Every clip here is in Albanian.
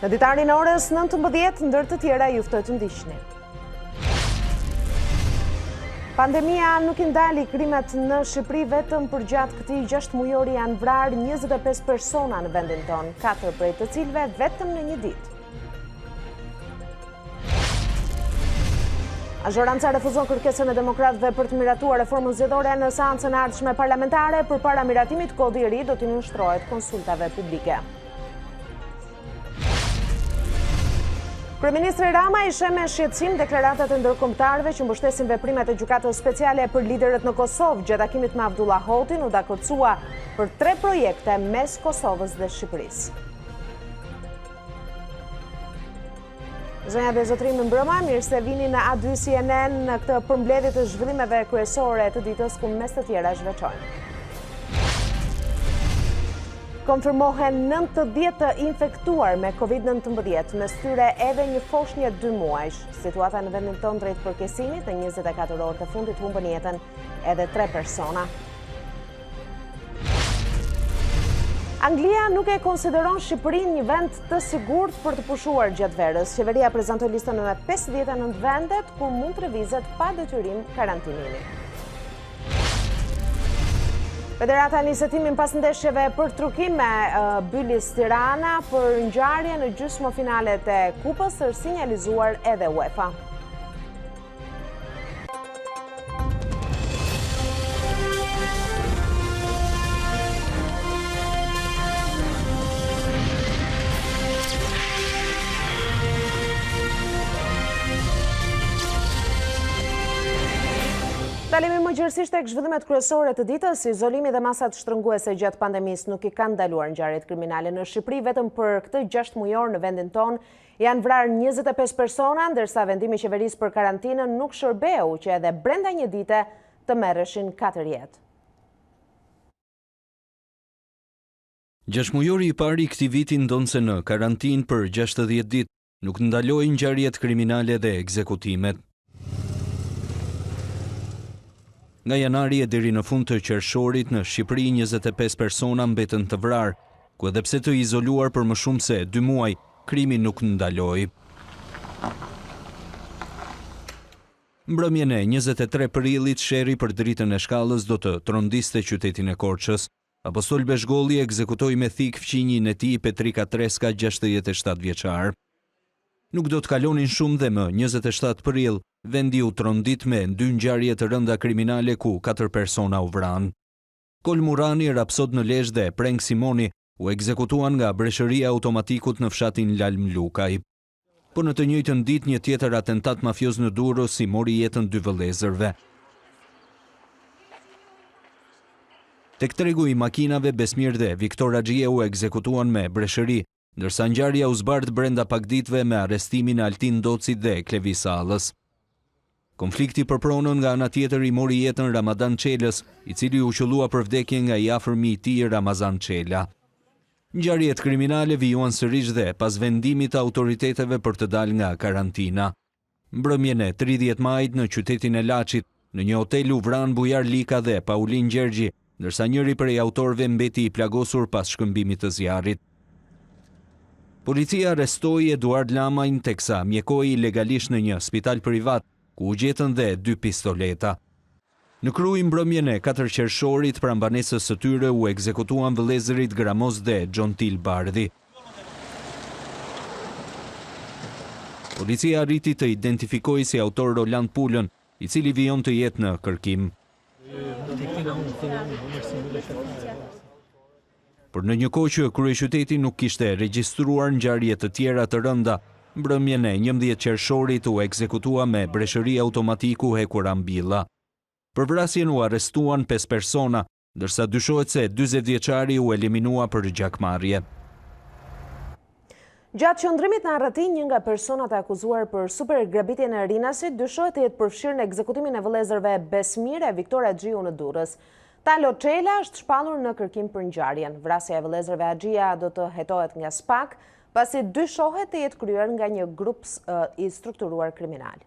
Në ditarin orës 19, ndër të tjera ju ftoj të ndiqni. Pandemia nuk i ndali krimet në Shqipëri, vetëm për gjatë këtij 6 mujori janë vrarë 25 persona në vendin tonë, 4 prej të cilëve vetëm në një ditë. Azhoranca refuzon kërkesën e demokratëve për të miratuar reformën zgjedhore në seancën e ardhshme parlamentare. Përpara miratimit, kodi i ri do t'i nënshtrohet konsultave publike. Kryeministri Rama i sheh me shqetësim deklaratat e ndërkombëtarëve që mbështesin veprimet e gjykatës speciale për liderët në Kosovë. Gjatë takimit me Abdullah Hotin u dakordësua për 3 projekte mes Kosovës dhe Shqipërisë. Zonja dhe zotëri, mbrëma, mirë se vini në A2 CNN në këtë përmbledhje të zhvillimeve kryesore të ditës ku mes të tjera zhveçojnë. Konfirmohen 90 të infektuar me COVID-19, mes tyre edhe një foshnjë 2 muajsh. Situata në vendin tonë drejt përkesimit në 24 orë të fundit humbën jetën edhe 3 persona. Anglia nuk e konsideron Shqipërinë një vend të sigurt për të pushuar gjatë verës. Qeveria prezantoi listën me 59 vendet ku mund të lëvizet pa detyrim karantinimi. Federata nis hetimin pas ndeshjeve për trukim me Bylis Tirana për ngjarje në gjysmëfinalet e Kupës, është sinjalizuar edhe UEFA. Dalimi më gjërësisht tek zhvillimet kryesore të ditës. Izolimi dhe masat shtrënguese gjatë pandemisë nuk i kanë ndaluar ngjarjet kriminale në Shqipëri. Vetëm për këtë 6 mujor në vendin tonë janë vrarë 25 persona, ndërsa vendimi i qeverisë për karantinën nuk shërbeu që edhe brenda një dite të merreshin 4 jetë. 6 mujori i parë i këtij viti ndonse në karantinë për 60 ditë, nuk ndaloi ngjarjet kriminale dhe ekzekutimet. Nga janari e deri në fund të qershorit në Shqipëri 25 persona mbetën të vrarë, ku edhe pse të izoluar për më shumë se 2 muaj, krimi nuk ndaloi. Mbrëmjen e 23 prillit, sherri për dritën e Shkallës do të trondiste qytetin e Korçës. Apostol Beshgolli ekzekutoi me thik fqinjin e tij Petrika Treska, 67 vjeçar. Nuk do të kalonin shumë dhe më 27 prill, vendi u trondit me 2 ngjarje të rënda kriminale ku 4 persona u vranë. Kol Murani, Rapsod në Lezhë dhe Preng Simoni u ekzekutuan nga breshëria automatikut në fshatin Lalm Lukaj. Po në të njëjtën ditë një tjetër atentat mafioz në Durrës i mori jetën 2 vëllezërve. Tek tregu i makinave, Besmir dhe Viktor Axhie u ekzekutuan me breshëri, ndërsa ngjarja u zbardh brenda pak ditëve me arrestimin e Altin Docit dhe Klevis Sallës. Konflikti për pronën nga ana tjetër i mori jetën Ramazan Çelës, i cili u qellua për vdekje nga i afërmi i tij Ramazan Çela. Ngjarjet kriminale vijuan sërish dhe pas vendimit të autoriteteve për të dalë nga karantina. Mbrëmjen e 30 majit në qytetin e Laçit, në një hotel u vran Bujar Lika dhe Paulin Gjergji, ndërsa njëri prej autorëve mbeti i plagosur pas shkëmbimit të zjarrit. Policia arrestoi Eduard Lamajn teksa mjekoi ilegalisht në një spital privat, ku u gjetën dhe 2 pistoleta. Në krye mbrëmjen e 4 qershorit, pra mbanesës së tyre u ekzekutuan vëllezërit Gramoz dhe Xhontil Bardhi. Policia arriti të identifikojë si autor Roland Pulën, i cili vijon të jetë në kërkim. Por në një kohë që kryeqyteti nuk kishte regjistruar ngjarje të tjera të rënda, mbrëmjen e 11 qershorit u ekzekutua me breshëri automatiku hekur ambilla. Për vrasjen u arrestuan 5 persona, ndërsa dyshohet se 40 vjeçari u eliminua për gjakmarrje. Gjatë qëndrimit në Arratin, një nga personat e akuzuar për supergrabitjen e rinasit dyshohet të jetë përfshirë në ekzekutimin e vëllezërve Besmir e Viktor Axhiu në Durrës. Talo Çela është shpallur në kërkim për ngjarjen. Vrasja e vëllezërve Axhia do të hetohet nga SPAK, pasi dyshohet të jetë kryer nga një grup i strukturuar kriminal.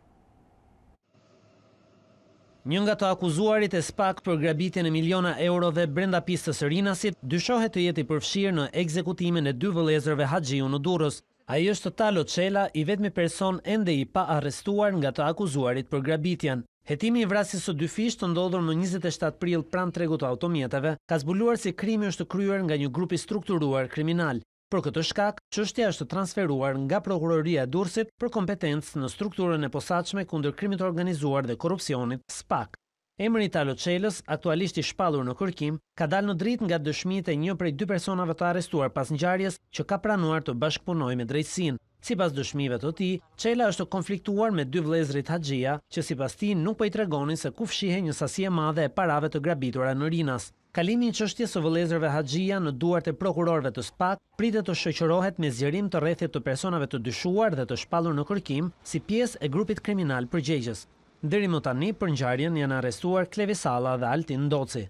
Një nga të akuzuarit e SPAK për grabitjen e miliona eurove brenda pistës së rinasit dyshohet të jetë i përfshirë në ekzekutimin e 2 vëllezërve Axhiu në Durrës. Ai është Talo Çela, i vetmi person ende i pa arrestuar nga të akuzuarit për grabitjen. Hetimi i vrasjes së dy fish të ndodhur më 27 prill pranë tregut të automjeteve ka zbuluar se krimi është kryer nga një grup i strukturuar kriminal. Për këtë shkak, çështja është transferuar nga Prokuroria e Durrësit për kompetencë në strukturën e posaçme kundër krimit të organizuar dhe korrupsionit, SPAK. Emri i Talo Çelës, aktualisht i shpallur në kërkim, ka dalë në dritë nga dëshmitë e një prej dy personave të arrestuar pas ngjarjes që ka pranuar të bashkëpunojë me drejtësinë. Sipas dëshmive të tij, Çela është konfliktuar me dy vëllezërit Haxhia, që sipas tij nuk po i tregonin se ku fshihej një sasi e madhe e parave të grabitura në Rinas. Kalimi i çështjes së vëllezërve Haxhia në duart e prokurorëve të SPAK pritet të shoqërohet me zgjerim të rrethit të personave të dyshuar dhe të shpallur në kërkim si pjesë e grupit kriminal përgjegjës. Deri më tani për ngjarjen janë arrestuar Klevi Salla dhe Altin Ndoci.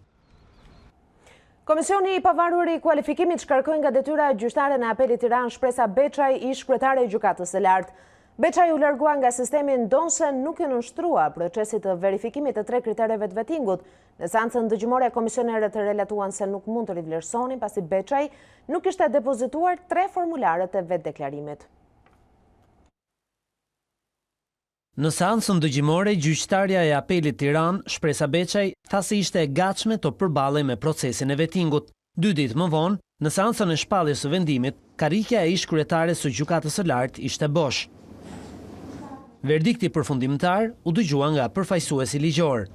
Komisioni i pavarur i kualifikimit shkarkoi nga detyra gjyqtare në apelit Tiranë Shpresa Beçaj, ish kryetare e gjykatës së lartë. Beçaj u largua nga sistemi ndonse nuk i nënshtrua procesit të verifikimit të 3 kritereve të vettingut. Në seancën dëgjimore, komisionerët relatuan se nuk mund të rivlerësonin pasi Beçaj nuk ishte depozituar 3 formularët e vetdeklarimit. Në seancën dëgjimore, gjyqtarja e apelit Tiranë, Shpresa Beçaj, tha se ishte e gatshme të përballej me procesin e vettingut. 2 ditë më vonë, në seancën e shpalljes së vendimit, karrikja e ish kryetares së gjykatës së lartë ishte bosh. Verdikti përfundimtar u dëgjua nga përfaqësuesi ligjor.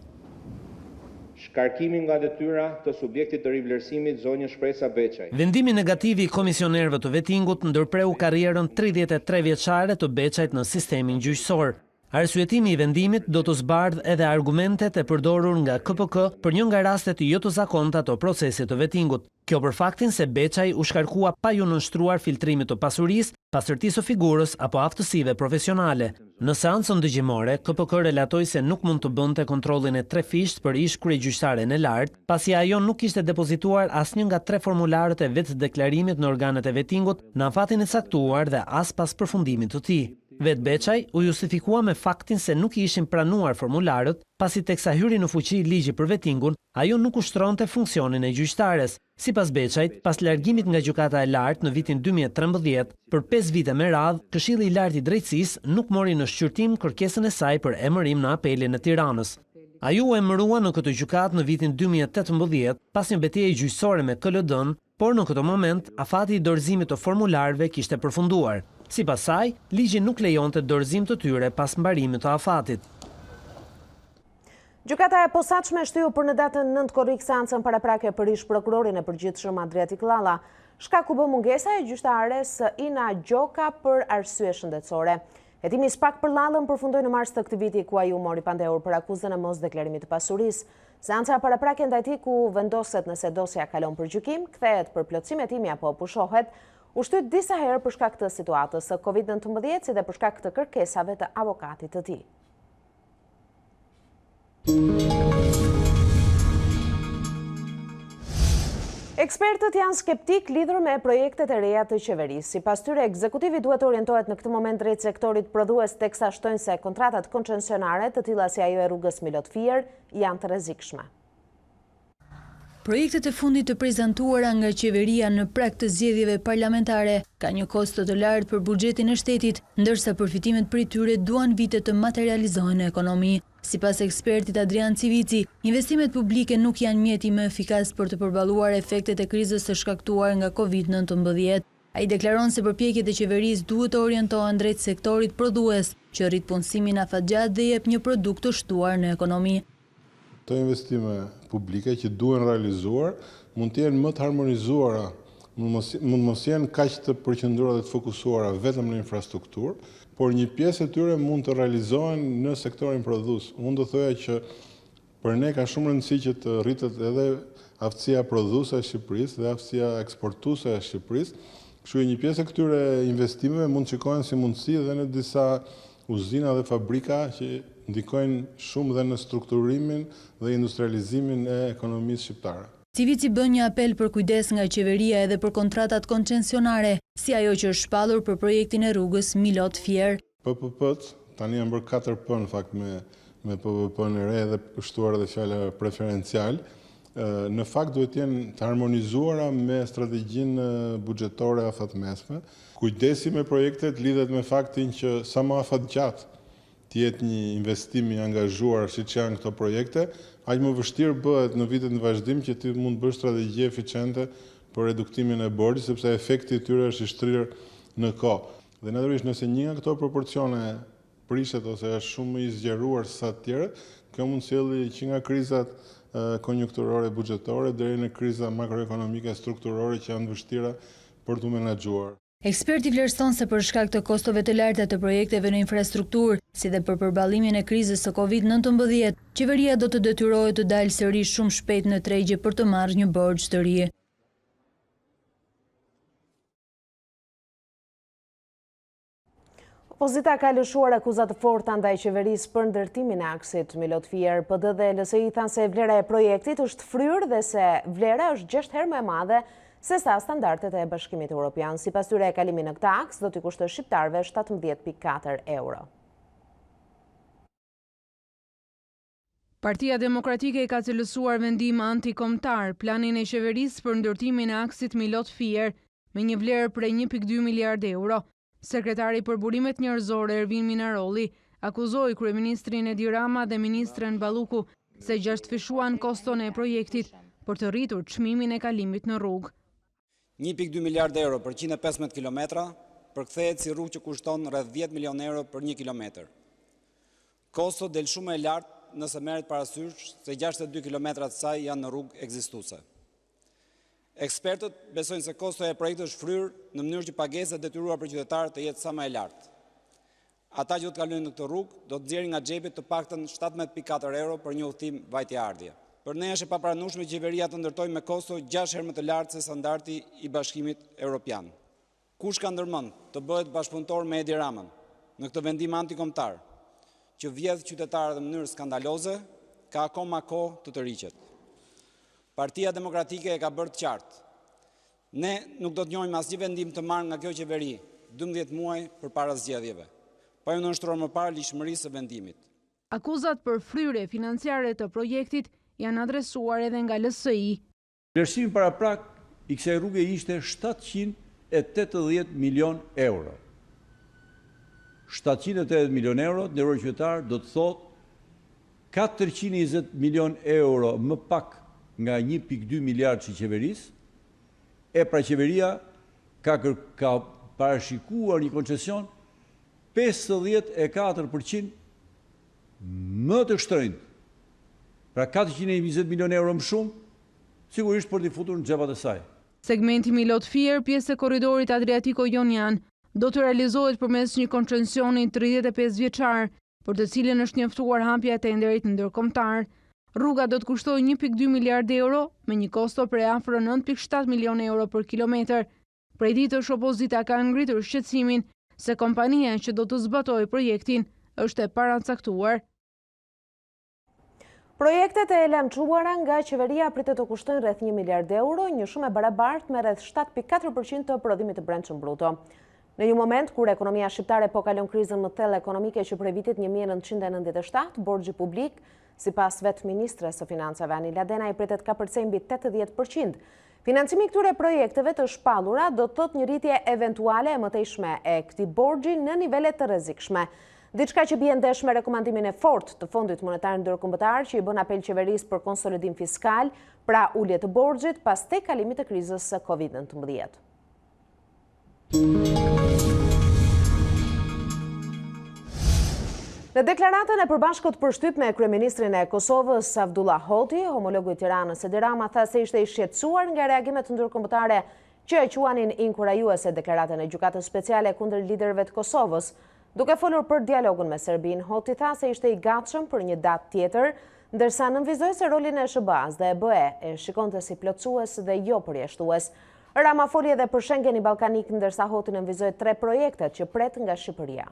Shkarkimi nga detyra të subjektit të rivlerësimit zonjë Shpresa Beçaj. Vendimi negativ i komisionerëve të vettingut ndërpreu karrierën 33 vjeçare të Beçajt në sistemin gjyqësor. Arsyetimi i vendimit do të zbardhë edhe argumentet e përdorur nga KPK për një nga rastet jo të zakonta të procesit të vettingut. Kjo për faktin se Beçaj u shkarkua pa ju nënshtruar filtrimit të pasurisë, pastërtisë së figurës apo aftësive profesionale. Në seancën dëgjimore, KPK relatoi se nuk mund të bënte kontrollin e 3 fisht për ish kryegjyqtaren e lartë, pasi ajo nuk ishte depozituar asnjë nga 3 formularët e vetdeklarimit në organet e vettingut në afatin e caktuar dhe as pas përfundimit të tij. Vetë Beçaj u justifikua me faktin se nuk i ishin pranuar formularët, pasi teksa hyri në fuqi ligji për vettingun, ajo nuk ushtronte funksionin e gjyqtares. Sipas Beçajt, pas largimit nga gjykata e lartë në vitin 2013, për 5 vite me radhë, Këshilli i Lartë i Drejtësisë nuk mori në shqyrtim kërkesën e saj për emërim në apelin e Tiranës. Ajo u emërua në këtë gjykatë në vitin 2018 pas një betejë gjyqësore me KLD-n, por në këtë moment afati i dorëzimit të formularëve kishte përfunduar. Sipas saj, ligji nuk lejonte dorëzim të tyre pas mbarimit të afatit. Gjykata e posaçme shtyu për në datën 9 korrik seancën paraprake për ish prokurorin e përgjithshëm Adriatik Llalla. Shkaku bë mungesa e gjyqtares Ina Gjoka për arsye shëndetësore. Hetimi i SPAK për Llallën përfundoi në mars të këtij viti ku ai u mori pandehur për akuzën e mosdeklarimit të pasurisë. Seanca paraprake ndaj tij ku vendoset nëse dosja kalon për gjykim, kthehet për plotësim hetimi apo pushohet, u shtyt disa herë për shkak të situatës së COVID-19 si dhe për shkak të kërkesave të avokatit të tij. Ekspertët janë skeptik lidhur me projektet e reja të qeverisë. Sipas tyre, ekzekutivi duhet të orientohet në këtë moment drejt sektorit prodhues, teksa shtojnë se kontratat koncesionare, të tilla si ajo e rrugës Milot Fier, janë të rrezikshme. Projektet e fundit të prezantuara nga qeveria në prag të zgjedhjeve parlamentare ka një kosto të lartë për buxhetin e shtetit, ndërsa përfitimet prej tyre duan vite të materializohen në ekonomi. Sipas ekspertit Adrian Civici, investimet publike nuk janë mjeti më efikas për të përballuar efektet e krizës së shkaktuar nga COVID-19. Ai deklaron se përpjekjet e qeverisë duhet të orientohen drejt sektorit prodhues, që rrit punësimin afatgjatë dhe jep një produkt të shtuar në ekonomi. Të investime publike që duhen realizuar mund të jenë më të harmonizuara, mund mos jenë kaq të përqendruara dhe të fokusuara vetëm në infrastrukturë, por një pjesë e tyre mund të realizohen në sektorin prodhues. Unë do thoya që për ne ka shumë rëndësi që të rritet edhe aftësia prodhuese e Shqipërisë dhe aftësia eksportuese e Shqipërisë. Kështu një pjesë e këtyre investimeve mund të shikohen si mundësi edhe në disa uzina dhe fabrika që ndikojnë shumë dhe në strukturimin dhe industrializimin e ekonomisë shqiptare. Civici bën një apel për kujdes nga qeveria edhe për kontratat koncesionare, si ajo që është shpallur për projektin e rrugës Milot Fier. PPP-t, tani janë bërë 4P në fakt me PPP në re dhe shtuar edhe fjala preferencial, në fakt duhet jenë të harmonizuara me strategjinë buxhetore afatmesme. Kujdesi me projektet lidhet me faktin që sa më afatgjatë të jetë një investim i angazhuar siç janë këto projekte, aq më vështirë bëhet në vitet në vazhdim që ti mund të bësh strategji eficiente për reduktimin e borxhit, sepse efekti i tyre është i shtrirë në kohë. Dhe natyrisht nëse një nga këto proporcione prishet ose është shumë më i zgjeruar se sa të tjerët, kjo mund sjellë që nga krizat konjunkturore buxhetore deri në kriza makroekonomike strukturore që janë vështira për të menaxhuar. Eksperti vlerëson se për shkak të kostove të larta të projekteve në infrastrukturë, si dhe për përballimin e krizës së Covid-19, qeveria do të detyrohet të dalë sërish shumë shpejt në tregje për të marrë një borxh të ri. Opozita ka lëshuar akuzat të forta ndaj qeverisë për ndërtimin e aksit. Milot Fier, PD dhe LSI thanë se vlera e projektit është fryrë dhe se vlera është 6 herë më e madhe se sa standardet e Bashkimit Evropian. Sipas tyre, kalimi në këtë aks do t'i kushtoj shqiptarëve 17.4 euro. Partia Demokratike ka cilësuar vendim antikombëtar planin e qeverisë për ndërtimin e aksit Milot Fier me një vlerë prej 1.2 miliard euro. Sekretari për burimet njerëzore Ervin Minarolli akuzoi kryeministrin Edi Rama dhe ministren Balluku se gjashtë-fishuan koston e projektit për të rritur çmimin e kalimit në rrugë. 1.2 miliard euro për 115 kilometra përkthehet si rrugë që kushton rreth 10 milion euro për 1 kilometër. Kosto del shumë e lartë nëse merret parasysh se 62 kilometrat saj janë në rrugë ekzistuese. Ekspertët besojnë se kostoja e projektit është fryrë në mënyrë që pagesa detyruar për qytetarët të jetë sa më e lartë. Ata që do të kalojnë në këtë rrugë do të nxjerrin nga xhepi të paktën 17.4 euro për një udhtim vajtje-ardhje. Për ne është e papranueshme qeveria të ndërtojë me kosto 6 herë më të lartë se standardi i Bashkimit Evropian. Kush ka ndërmend të bëhet bashkëpunëtor me Edi Ramën në këtë vendim antikombëtar që vjedh qytetarët në mënyrë skandaloze, ka akoma kohë të tërhiqet. Partia Demokratike e ka bërë të qartë. Ne nuk do të njohim asnjë vendim të marrë nga kjo qeveri 12 muaj përpara zgjedhjeve, pa ju nënshtruar më parë lishmërisë së vendimit. Akuzat për fryrje financiare të projektit janë adresuar edhe nga LSI. Vlerësimi paraprak i kësaj rruge ishte 780 milion euro. 780 milion euro, nderuar qytetar, do të thotë 420 milion euro më pak nga 1.2 miliard që qeverisë, e pra qeveria ka parashikuar një koncesion 54% më të shtrenjtë. Pra 420 milion euro më shumë, sigurisht për t'i futur në xhepat e saj. Segmenti Milot Fier, pjesë e korridorit Adriatiko-Jonian, do të realizohet përmes një koncencioni 35 vjeçar, për të cilën është njoftuar hapja e tenderit ndërkombëtar. Rruga do të kushtoj 1.2 miliard euro me një kosto prej afro 9.7 milion euro për kilometër. Prej ditësh opozita ka ngritur shqetësimin se kompania që do të zbatojë projektin është e paracaktuar. Projektet e lançuara nga qeveria pritet të kushtojnë rreth 1 miliard euro, një shumë e barabartë me rreth 7.4% të prodhimit të brendshëm bruto. Në një moment kur ekonomia shqiptare po kalon krizën më thellë ekonomike që prej vitit 1997, borxhi publik, sipas vetë ministres së financave Anila Denaj, pritet ka përcej mbi 80%. Financimi i këtyre projekteve të shpallura do të thotë një rritje eventuale e mëtejshme e këtij borxhi në nivele të rrezikshme. Diçka që bie ndesh me rekomandimin e fortë të Fondit Monetar Ndërkombëtar që i bën apel qeverisë për konsolidim fiskal, pra ulje të borxhit pas tek kalimit të krizës së Covid-19. Në deklaratën e përbashkët përshtyp me kryeministrin e Kosovës Avdullah Hoti, homologu i Tiranës Edi Rama tha se ishte i shqetësuar nga reagimet ndërkombëtare që e quanin inkurajuese deklaratën e gjykatës speciale kundër liderëve të Kosovës. Duke folur për dialogun me Serbinë, Hoti tha se ishte i gatshëm për një datë tjetër, ndërsa nënvizoi se rolin e SBA-s dhe EBE e shikonte si plotësues dhe jo përjashtues. Rama foli edhe për Schengeni Ballkanik, ndërsa Hoti nënvizoi 3 projektet që pret nga Shqipëria.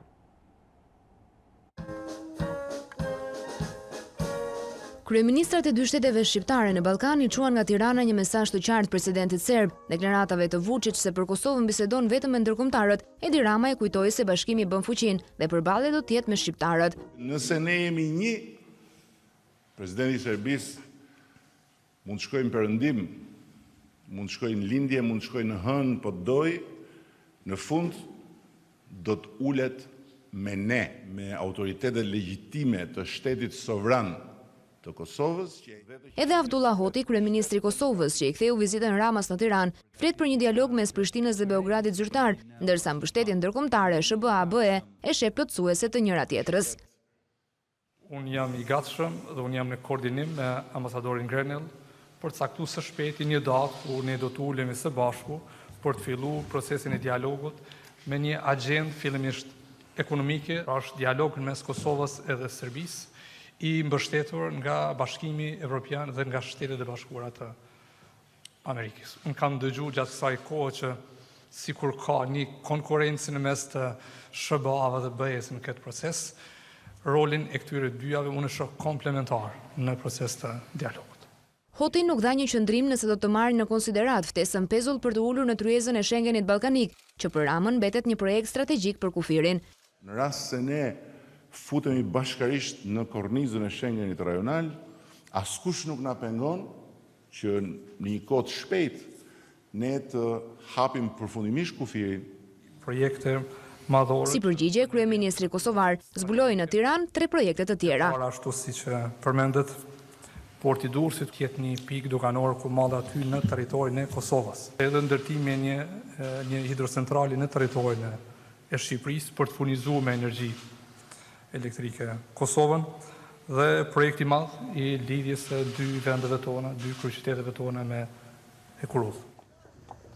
Kryeministrat e dy shteteve shqiptare në Ballkan i çuan nga Tirana një mesazh të qartë presidentit serb. Deklaratave të Vučić se për Kosovën bisedon vetëm me ndërkombëtarët, Edi Rama e kujtoi se bashkimi bën fuqinë dhe përballje do të jetë me shqiptarët. Nëse ne jemi një, presidenti i Serbisë mund të shkojë në perëndim, mund të shkojë në lindje, mund të shkojë në hënë, po doj, në fund do të ulet me ne, me autoritetet legjitime të shtetit sovran të Kosovës. Edhe Avdullah Hoti, kryeministri i Kosovës, që i ktheu vizitën Ramas në Tiranë, flet për një dialog mes Prishtinës dhe Beogradit zyrtar, ndërsa mbështetjen ndërkombëtare SBA-BE e sheh plotësuese të njëra tjetrës. Unë jam i gatshëm dhe unë jam në koordinim me ambasadorin Grenell për të caktuar së shpejti një datë ku ne do të ulemi së bashku për të filluar procesin e dialogut me një agjendë fillimisht ekonomike, është dialog mes Kosovës edhe Serbisë, i mbështetur nga Bashkimi Evropian dhe nga Shtetet e Bashkuara të Amerikës. Unë kam dëgjuar gjatë kësaj kohe që sikur ka një konkurrencë në mes të SBA-ve dhe BE-s në këtë proces, rolin e këtyre dyjave unë e shoh komplementar në proces të dialogut. Hoti nuk dha një qëndrim nëse do të marrë në konsiderat ftesën pezull për të ulur në tryezën e Schengenit ballkanik, që për Ramën mbetet një projekt strategjik për kufirin. Në rast se ne futemi bashkarisht në kornizën e Schengenit rajonal, askush nuk na pengon që në një kohë të shpejtë ne të hapim përfundimisht kufirin. Projekte madhore. Si përgjigje, kryeministri kosovar zbuloi në Tiranë 3 projekte të tjera. Ashtu siç përmendet, Porti i Durrësit ketë një pikë doganor ku madh aty në territorin e Kosovës. Edhe ndërtimi një hidrocentrali në territorin e Shqipërisë për të furnizuar me energji elektrike Kosovën dhe projekti i madh i lidhjes së dy vendeve tona, dy kryeqyteteve tona me Ekurull.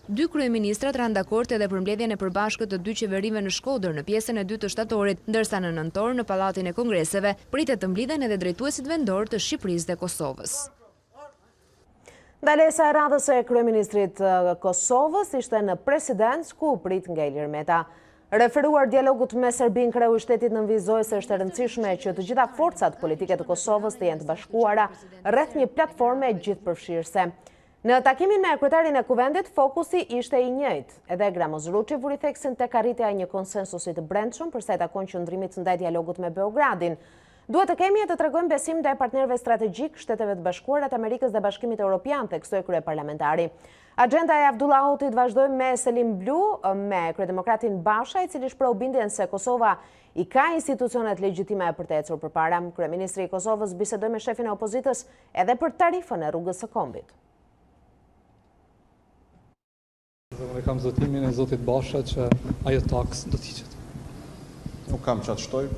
2 kryeministrat ranë dakord edhe për mbledhjen e përbashkët të 2 qeverive në Shkodër në pjesën e 2 të shtatorit, ndërsa në nëntor në Pallatin e Kongreseve pritet të mblidhen edhe drejtuesit vendor të Shqipërisë dhe Kosovës. Ndalesa e radhës e kryeministrit Kosovës ishte në presidencë ku prit nga Ilir Meta. Referuar dialogut me Serbin, kreu i shtetit nënvizoi se është e rëndësishme që të gjitha forcat politike të Kosovës të jenë të bashkuara rreth një platforme gjithëpërfshirëse. Në takimin me kryetarin e kuvendit, fokusi ishte i njëjtë. Edhe Gramoz Ruçi vuri theksin tek arritja e një konsensusi të brendshëm për sa i takon qëndrimit ndaj dialogut me Beogradin. Duhet të kemi e të tregojmë besim ndaj partnerëve strategjik, Shteteve të Bashkuara të Amerikës dhe Bashkimit Evropian, theksoi kryeparlamentari. Agjenda e Abdullah Hotit vazhdoi me Selim Blu, me kryedemokratin Basha, i cili shpreu bindjen se Kosova i ka institucionet legjitime për të ecur përpara. Kryeministri i Kosovës bisedoi me shefin e opozitës edhe për tarifën e rrugës së Kombit. Unë kam zotimin e zotit Basha që ajo taks do t'i qëtë. Nuk kam që atë shtoj.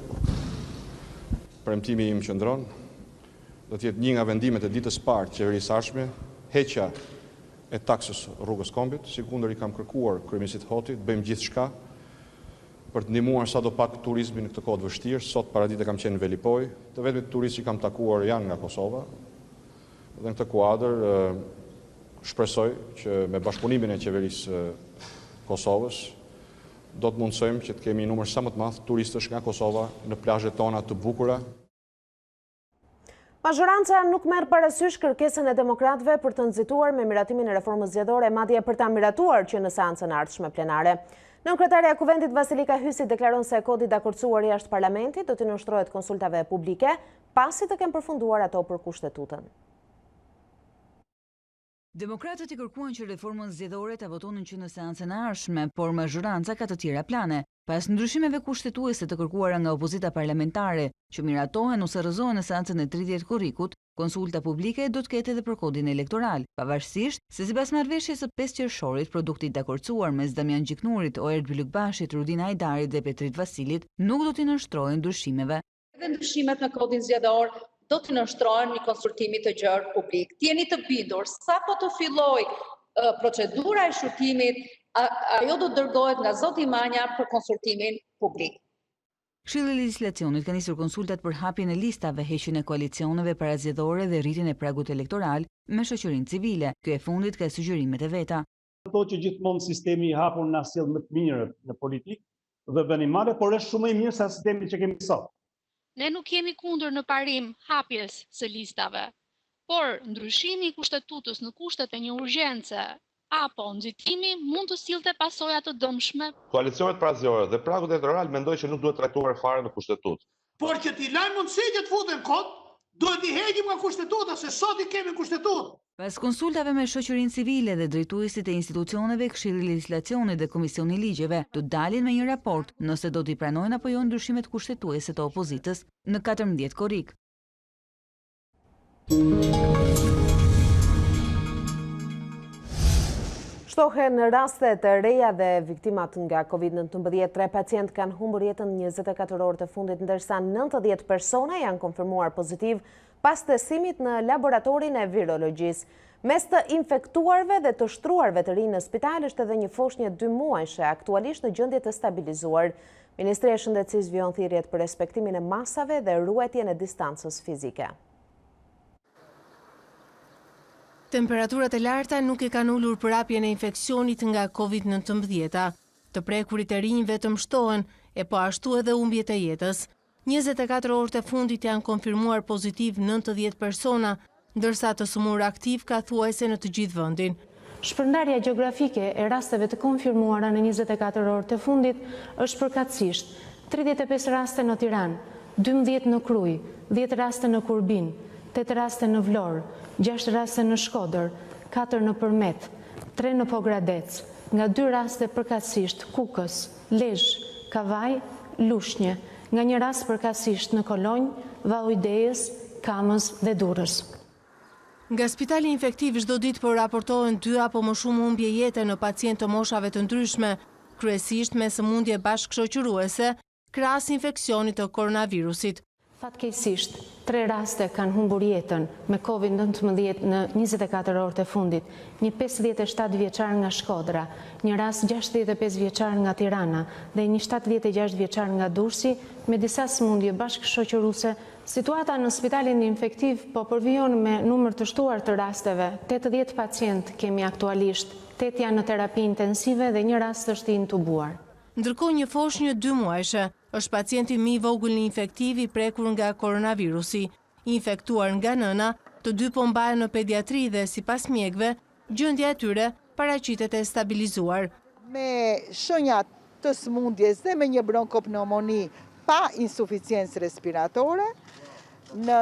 Premtimi im qëndron. Do t'jetë një nga vendimet e ditës parë të qeverisë ardhshme, heqja e taksës rrugës Kombit. Sikundër i kam kërkuar kryeministit Hotit, bëjmë gjithçka për të ndihmuar sadopak turizmin në këtë kohë të vështirë. Sot paradite kam qenë në Velipoj. Të vetmit turistë që kam takuar janë nga Kosova. Dhe në këtë kuadër shpresoj që me bashkëpunimin e qeverisë Kosovës do të mundsojmë që të kemi një numër sa më të madh turistësh nga Kosova në plazhet tona të bukura. Mazhoranca nuk merr parasysh kërkesën e demokratëve për të nxituar me miratimin e reformës zgjedhore, madje për ta miratuar që në seancën e ardhshme plenare. Nënkryetaria e Kuvendit Vasilika Hysi deklaron se kodi dakordsuar jashtë parlamentit do të nënshtrohet konsultave publike pasi të kenë përfunduar ato për kushtetutën. Demokratët i kërkuan që reformën zgjedhore ta votonin që në seancën e ardhshme, por mazhoranca ka të tjera plane. Pas ndryshimeve kushtetuese të kërkuara nga opozita parlamentare, që miratohen ose rrëzohen në seancën e 30 korrikut, konsulta publike do të ketë edhe për kodin elektoral, pavarësisht se sipas marrëveshjes së 5 qershorit, produkti i dakordsuar mes Damian Gjiknurit, Oert Bylukbashit, Rudin Hajdarit dhe Petrit Vasilit nuk do t'i nënshtrohen ndryshimeve. Edhe ndryshimet në kodin zgjedhor do të nënshtrohen një konsultimi të gjerë publik. T'jeni të bindur, sa po të filloj procedura e shurtimit, ajo do të dërgohet nga zoti Manja për konsultimin publik. Këshilli i Legjislacionit ka nisur konsultat për hapjen e listave, heqjen e koalicioneve parazgjedhore dhe rritjen e pragut elektoral me shoqërinë civile. Ky e fundit ka sugjerimet e veta. Thotë që gjithmonë sistemi i hapur na sjell më të mirë në politikë dhe venimale, por është shumë më i mirë se sistemi që kemi sot. Ne nuk jemi kundër në parim hapjes së listave, por ndryshimi i kushtetutës në kushtet e një urgjence apo nxitimi mund të sillte pasoja të dëmshme. Koalicionet parazgjedhore dhe pragu elektoral mendoj që nuk duhet trajtuar fare në kushtetutë. Por që t'i lajmë mundësi që të futen kod, Duhet i heqim nga kushtetuta, se sot i kemi kushtetutë. Pas konsultave me shoqërinë civile dhe drejtuesit e institucioneve, Këshilli Legjislacionit dhe Komisioni Ligjeve do dalin me një raport nëse do t'i pranojnë apo jo ndryshimet kushtetuese të opozitës në 14 korrik. Shtohen rastet e reja dhe viktimat nga COVID-19. 3 pacient kanë humbur jetën 24 orë të fundit, ndërsa 90 persona janë konfirmuar pozitiv pas testimit në laboratorin e virologjisë. Mes të infektuarve dhe të shtruarve të rinj në spital është edhe një foshnjë 2 muajshe, aktualisht në gjendje të stabilizuar. Ministria e Shëndetësisë vjon thirrjet për respektimin e masave dhe ruajtjen e distancës fizike. Temperaturat e larta nuk e kanë ulur përhapjen e infeksionit nga COVID-19. Të prekurit e rinj vetëm shtohen, e po ashtu edhe humbjet e jetës. 24 orët e fundit janë konfirmuar pozitiv 90 persona, ndërsa të sëmur aktiv ka thuajse në të gjithë vendin. Shpërndarja gjeografike e rasteve të konfirmuara në 24 orët e fundit është përkatësisht 35 raste në Tiranë, 12 në Krujë, 10 raste në Kurbin, 8 raste në Vlorë, 6 raste në Shkodër, 4 në Përmet, 3 në Pogradec, nga 2 raste përkatësisht Kukës, Lezhë, Kavaj, Lushnjë, nga një rast përkatësisht në Kolonjë, Vallëidejës, Kamës dhe Durrës. Nga spitali infektiv çdo ditë po raportohen 2 apo më shumë humbje jete në pacientë të moshave të ndryshme, kryesisht me sëmundje bashkëshoqëruese, krahas infeksionit të koronavirusit. Fatkeqësisht, 3 raste kanë humbur jetën me COVID-19 në 24 orët e fundit, një 57 vjeçar nga Shkodra, një rast 65 vjeçar nga Tirana dhe një 76 vjeçar nga Durrësi me disa sëmundje bashkëshoqëruese. Situata në spitalin infektiv po përvijon me numër të shtuar të rasteve. 80 pacient kemi aktualisht, 8 janë në terapi intensive dhe një rast është i intubuar. Ndërkohë një foshnjë 2 muajshe është pacienti më i vogël në infektiv i prekur nga koronavirusi, infektuar nga nëna, të 2 po mbahen në pediatri dhe sipas mjekëve, gjendja e tyre paraqitet e stabilizuar. Me shenjat të sëmundjes dhe me një bronkopneumoni pa insuficiencë respiratore, në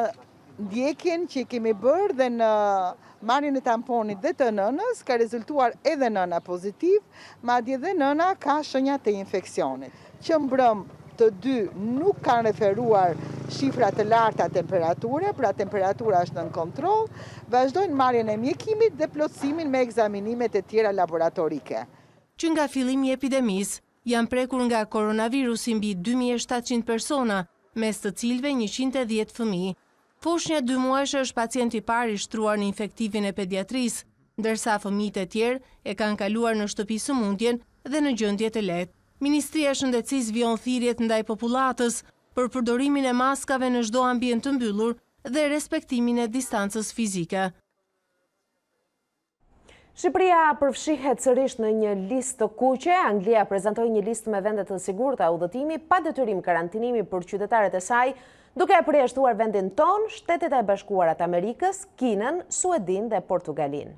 ndjekjen që kemi bërë dhe në marrjen e tamponit dhe të nënës, ka rezultuar edhe nëna pozitiv, madje dhe nëna ka shenja të infeksionit. Që mbrëm të 2 nuk kanë referuar shifra të larta temperature, pra temperatura është nën kontroll, vazhdojnë marrjen e mjekimit dhe plotësimin me ekzaminimet e tjera laboratorike. Që nga fillimi i epidemisë janë prekur nga koronavirusi mbi 2700 persona, mes të cilëve 110 fëmijë. Foshnja 2 muajshe është pacienti i parë i shtruar në infektivin e pediatrisë, ndërsa fëmijët e tjerë e kanë kaluar në shtëpi sëmundjen dhe në gjendje të lehtë. Ministria e Shëndetësisë vjon thirrjet ndaj popullatës për përdorimin e maskave në çdo ambient të mbyllur dhe respektimin e distancës fizike. Shqipëria përfshihet sërish në një listë të kuqe. Anglia prezantoi një listë me vende të sigurta udhëtimi pa detyrim karantinimi për qytetarët e saj, duke e përjashtuar vendin ton, Shtetet e Bashkuara të Amerikës, Kinën, Suedin dhe Portugalin.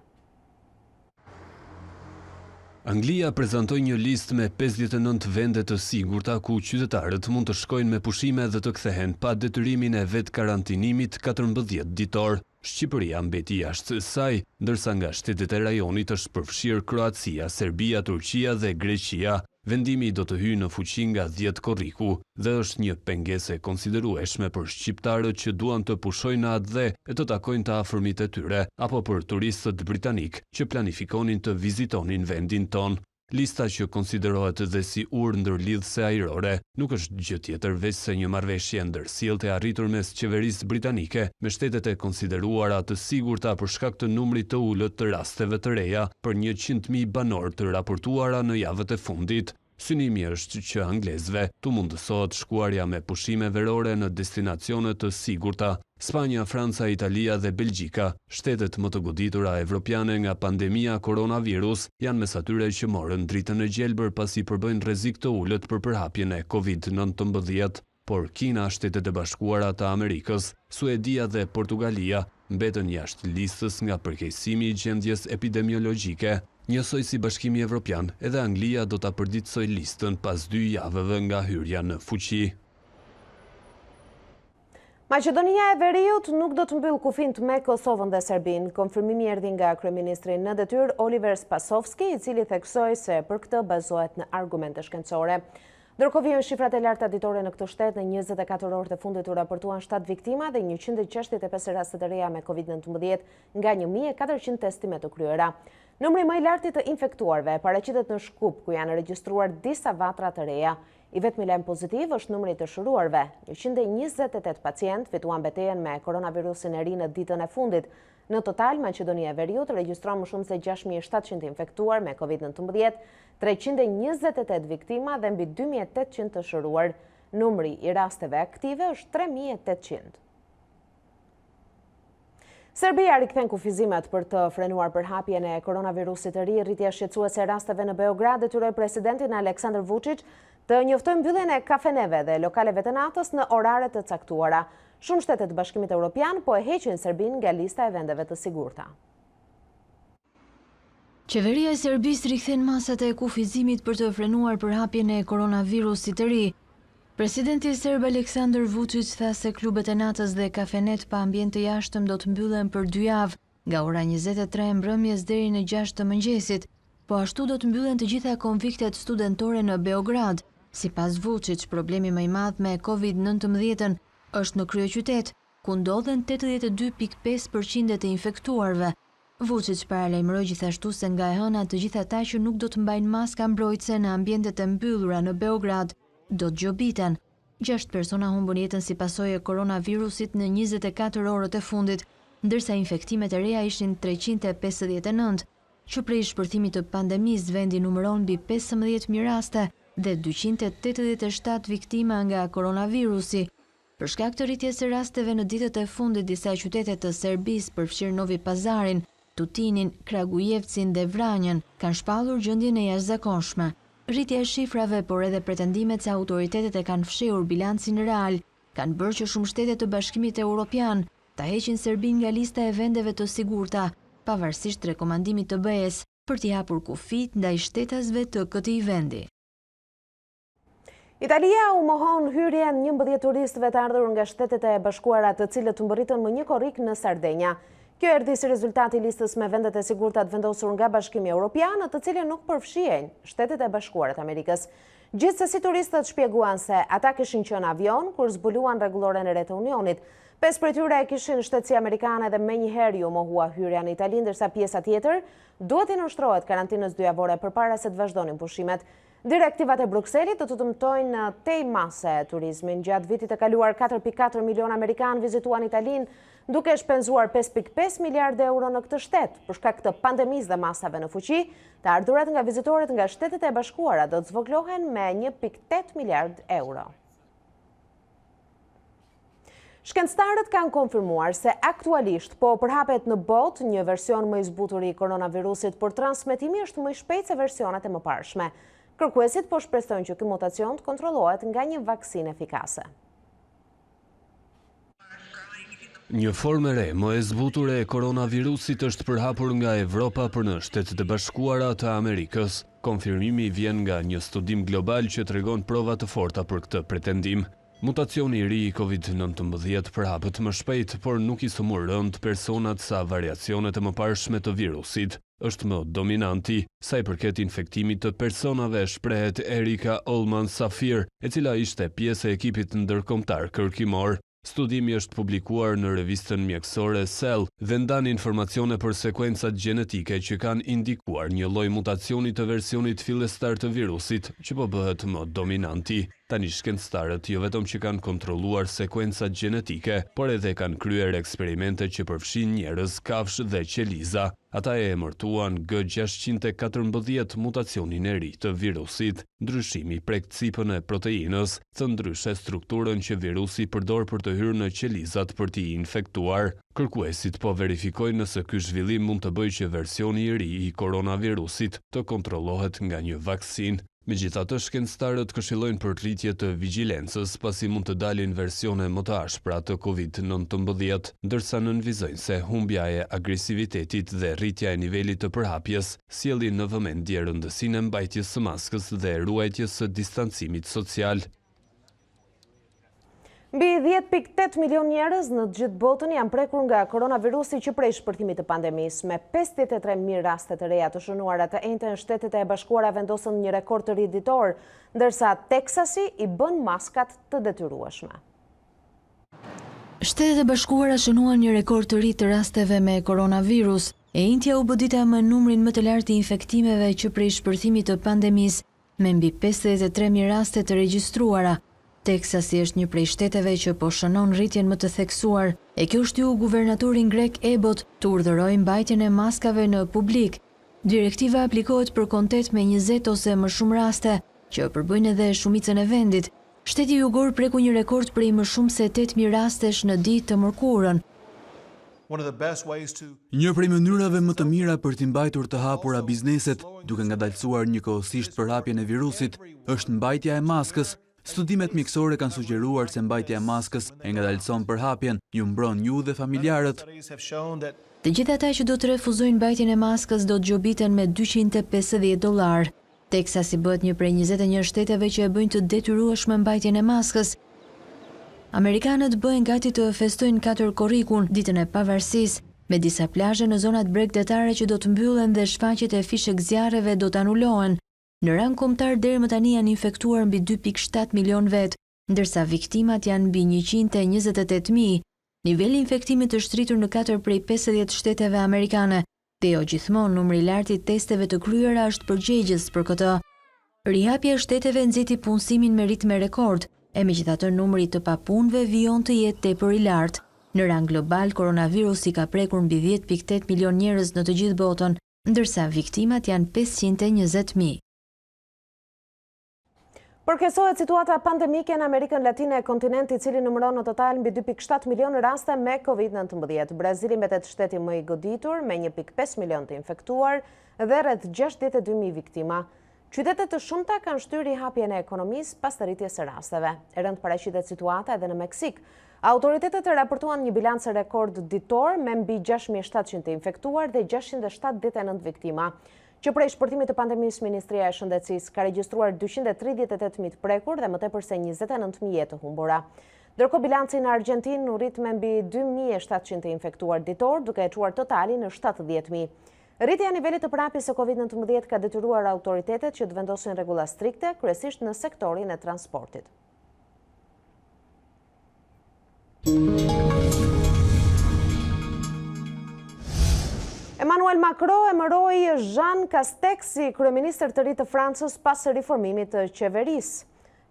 Anglia prezantoi një listë me 59 vende të sigurta ku qytetarët mund të shkojnë me pushime dhe të kthehen pa detyrimin e vet karantinimit 14 ditor. Shqipëria mbeti jashtë saj, ndërsa nga shtetet e rajonit është përfshirë Kroacia, Serbia, Turqia dhe Greqia. Vendimi do të hyjë në fuqi nga 10 korriku dhe është një pengesë e konsiderueshme për shqiptarët që duan të pushojnë atë dhe e të takojnë të afërmit e tyre, apo për turistët britanik që planifikonin të vizitonin vendin ton. Lista që konsiderohet dhe si urë ndërlidhëse ajrore nuk është gjë tjetër veç se një marrëveshje ndërsjellë e arritur mes qeverisë britanike me shtetet e konsideruara të sigurta për shkak të numrit të ulët të rasteve të reja për 100.000 banor të raportuara në javët e fundit. Synimi është që anglezëve tu mundësohet shkuarja me pushime verore në destinacione të sigurta. Spanja, Franca, Italia dhe Belgjika, shtetet më të goditura evropiane nga pandemia koronavirus, janë mes atyre që morën dritën e gjelbër pasi përbëjnë rrezik të ulët për përhapjen e COVID-19. Por Kina, Shtetet e Bashkuara të Amerikës, Suedia dhe Portugalia mbetën jashtë listës nga përkeqësimi i gjendjes epidemiologjike. Njësoj si Bashkimi Evropian, edhe Anglia do ta përditësoj listën pas 2 javëve nga hyrja në fuqi. Maqedonia e Veriut nuk do të mbyll kufijt me Kosovën dhe Serbinë. Konfirmimi erdhi nga kryeministri në detyrë Oliver Spasovski, i cili theksoi se për këtë bazohet në argumente shkencore. Ndërkohë vijnë shifrat e larta ditore në këtë shtet. Në 24 orët e fundit u raportuan 7 viktima dhe 165 raste të reja me COVID-19 nga 1400 testime të kryera. Numri më i lartë të infektuarve paraqitet në Shkup, ku janë regjistruar disa vatra të reja. I vetmi lajm pozitiv është numri të shëruarve. 128 pacient fituan betejën me koronavirusin e ri në ditën e fundit. Në total, Maqedonia e Veriut regjistron më shumë se 6700 infektuar me COVID-19, 328 viktima dhe mbi 2800 të shëruar. Numri i rasteve aktive është 3800. Serbia rikthen kufizimet për të frenuar përhapjen e koronavirusit të ri. Rritja shqetësuese e rasteve në Beograd detyroi presidentin Aleksandar Vučić të njoftojë mbylljen e kafeneve dhe lokaleve të natës në orare të caktuara. Shumë shtete të Bashkimit Evropian po e heqin Serbinë nga lista e vendeve të sigurta. Qeveria e Serbisë rikthen masat e kufizimit për të frenuar përhapjen e koronavirusit të ri. Presidenti serb Aleksandar Vučić tha se klubet e natës dhe kafenet pa ambient të jashtëm do të mbyllen për 2 javë, nga ora 23 mbrëmjes deri në 6 të mëngjesit, po ashtu do të mbyllen të gjitha konviktet studentore në Beograd. Sipas Vučić, problemi më i madh me COVID-19 është në kryeqytet, ku ndodhen 82.5% të infektuarve. Vučić paralajmëroi gjithashtu se nga e hëna të gjithë ata që nuk do të mbajnë maska mbrojtëse në ambientet e mbyllura në Beograd do të gjobiten. 6 persona humbën jetën si pasojë e koronavirusit në 24 orët e fundit, ndërsa infektimet e reja ishin 359, që prej shpërthimit të pandemisë vendi numëron mbi 15.000 raste dhe 287 viktima nga koronavirusi. Për shkak të rritjes së rasteve në ditët e fundit, disa qytete të Serbisë, përfshirë Novi Pazarin, Tutinin, Kragujevcin dhe Vranjën, kanë shpallur gjendjen e jashtëzakonshme. Rritja e shifrave, por edhe pretendimet se autoritetet e kanë fshehur bilancin real, kanë bërë që shumë shtete të Bashkimit Evropian ta heqin Serbinë nga lista e vendeve të sigurta, pavarësisht rekomandimit të BE-s për t'i hapur kufijt ndaj shtetasve të këtij vendi. Italia u mohon hyrjen 11 turistëve të ardhur nga Shtetet e Bashkuara, të cilët u mbërritën më një korrik në Sardenja. Kjo erdhi si rezultat i listës me vendet e sigurta të vendosur nga Bashkimi Evropian, të cilën nuk përfshihen Shtetet e Bashkuara të Amerikës. Gjithsesi turistët shpjeguan se ata kishin qenë avion kur zbuluan rregulloren e re të Unionit. 5 prej tyre kishin shtetësi amerikane dhe menjëherë ju mohua hyrja në Itali, ndërsa pjesa tjetër duhet i nënshtrohet karantinës 2 javore përpara se të vazhdonin pushimet. Direktivat e Brukselit do të dëmtojnë tej mase turizmin. Gjatë vitit e kaluar 4.4 milion amerikanë vizituan Italinë, duke shpenzuar 5.5 miliard euro në këtë shtet. Për shkak të pandemisë dhe masave në fuqi, të ardhurat nga vizitorët nga Shtetet e Bashkuara do të zvoglohen me 1.8 miliard euro. Shkencëtarët kanë konfirmuar se aktualisht po përhapet në botë një version më i zbutur i koronavirusit, por transmetimi është më i shpejtë se versionet e mëparshme. Kërkuesit po shpresojnë që ky mutacion të kontrollohet nga një vaksinë efikase. Një formë e re më e zbutur e koronavirusit është përhapur nga Evropa për në Shtetet e Bashkuara të Amerikës. Konfirmimi vjen nga një studim global që tregon prova të forta për këtë pretendim. Mutacioni i ri i COVID-19 përhapet më shpejt, por nuk i sëmur rënd personat sa variacionet e mëparshme të virusit. Është më dominanti, sa i përket infektimit të personave, shprehet Erika Olman Safir, e cila ishte pjesë e ekipit ndërkombëtar kërkimor. Studimi është publikuar në revistën mjekësore Cell dhe ndan informacione për sekuencat gjenetike që kanë indikuar një lloj mutacioni të versionit fillestar të virusit, që po bëhet më dominanti. Tani shkencëtarët jo vetëm që kanë kontrolluar sekuencat gjenetike, por edhe kanë kryer eksperimente që përfshin njerëz, kafshë dhe qeliza. Ata e emërtuan G614 mutacionin e ri të virusit. Ndryshimi prek cipën e proteinës, të ndryshe strukturën që virusi përdor për të hyrë në qelizat për t'i infektuar. Kërkuesit po verifikojnë nëse ky zhvillim mund të bëjë që versioni i ri i koronavirusit të kontrollohet nga një vaksinë. Megjithatë, shkencëtarët këshillojnë për rritje të vigjilencës, pasi mund të dalin versione më të ashpra të COVID-19, ndërsa nënvizojnë se humbja e agresivitetit dhe rritja e nivelit të përhapjes sjellin në vëmendje rëndësinë e mbajtjes së maskës dhe ruajtjes së distancimit social. Mbi 10.8 milion njerëz në gjithë botën janë prekur nga koronavirusi që prej shpërthimit të pandemisë, me 53.000 raste të reja të shënuara të njëjtën Shtetet e Bashkuara vendosën një rekord të ri ditor, ndërsa Teksasi i bën maskat të detyrueshme. Shtetet e Bashkuara shënuan një rekord të ri të rasteve me koronavirus, e India u bë dita me numrin më të lartë të infektimeve që prej shpërthimit të pandemisë, me mbi 53.000 raste të regjistruara. Teksasi është një prej shteteve që po shënon rritjen më të theksuar, e kjo shtyu guvernatorin grek Ebot të urdhërojë mbajtjen e maskave në publik. Direktiva aplikohet për kontet me 20 ose më shumë raste, që përbëjnë edhe shumicën e vendit. Shteti jugor preku një rekord prej më shumë se 8.000 rastesh në ditë të mërkurën. Një prej mënyrave më të mira për t'i mbajtur të hapura bizneset, duke ngadalësuar njëkohësisht përhapjen e virusit, është mbajtja e maskës. Studimet mjekësore kanë sugjeruar se mbajtja e maskës e ngadalëson përhapjen, ju mbron ju dhe familjarët. Të gjithë ata që do të refuzojnë mbajtjen e maskës do të gjobiten me $250. Teksasi bëhet një prej 21 shteteve që e bëjnë të detyrueshme mbajtjen e maskës. Amerikanët bëhen gati të festojnë 4 korrikun, ditën e pavarësisë, me disa plazhe në zonat bregdetare që do të mbyllen dhe shfaqjet e fishek zjarreve do të anulohen. Në rang kombëtar deri më tani janë infektuar mbi 2.7 milion vet, ndërsa viktimat janë mbi 128.000. Niveli i infektimit është rritur në 4 prej 50 shteteve amerikane, dhe jo gjithmonë numri i lartë i testeve të kryera është përgjegjës për këtë. Rihapja e shteteve nxiti punësimin me ritme rekord, e megjithatë numri të papunëve vijon të jetë tepër i lartë. Në rang global, koronavirusi ka prekur mbi 10.8 milion njerëz në të gjithë botën, ndërsa viktimat janë 520.000. Përkesohet situata pandemike në Amerikën Latine e kontinenti, i cili numëron në total mbi 2.7 milion raste me COVID-19. Brazili mbetet shteti më i goditur me 1.5 milion të infektuar dhe rreth 62.000 viktima. Qytetet të shumta kanë shtyr rihapjen e ekonomisë pas të rritjes së rasteve. E rënd paraqitet situata edhe në Meksik. Autoritetet raportuan një bilans rekord ditor me mbi 6.700 të infektuar dhe 679 viktima. Që prej shpërtimit të pandemisë, Ministria e Shëndetësisë ka regjistruar 238.000 prekur dhe më tepër se 29.000 jetë të humbura. Ndërkohë bilanci në Argjentinë u rrit me mbi 2.700 të infektuar ditor, duke e çuar totalin në 70.000. Rritja e nivelit të prapjes së COVID-19 ka detyruar autoritetet që të vendosin rregulla strikte, kryesisht në sektorin e transportit. Emmanuel Macron emëroi Jean Castex si kryeministër të ri të Francës pas riformimit të qeverisë.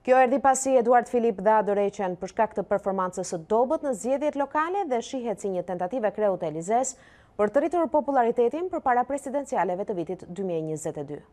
Kjo erdhi pasi Eduard Philippe dha dorëheqjen për shkak të performancës së dobët në zgjedhjet lokale dhe shihet si një tentativë e kreu të Elizes për të rritur popularitetin përpara presidencialeve të vitit 2022.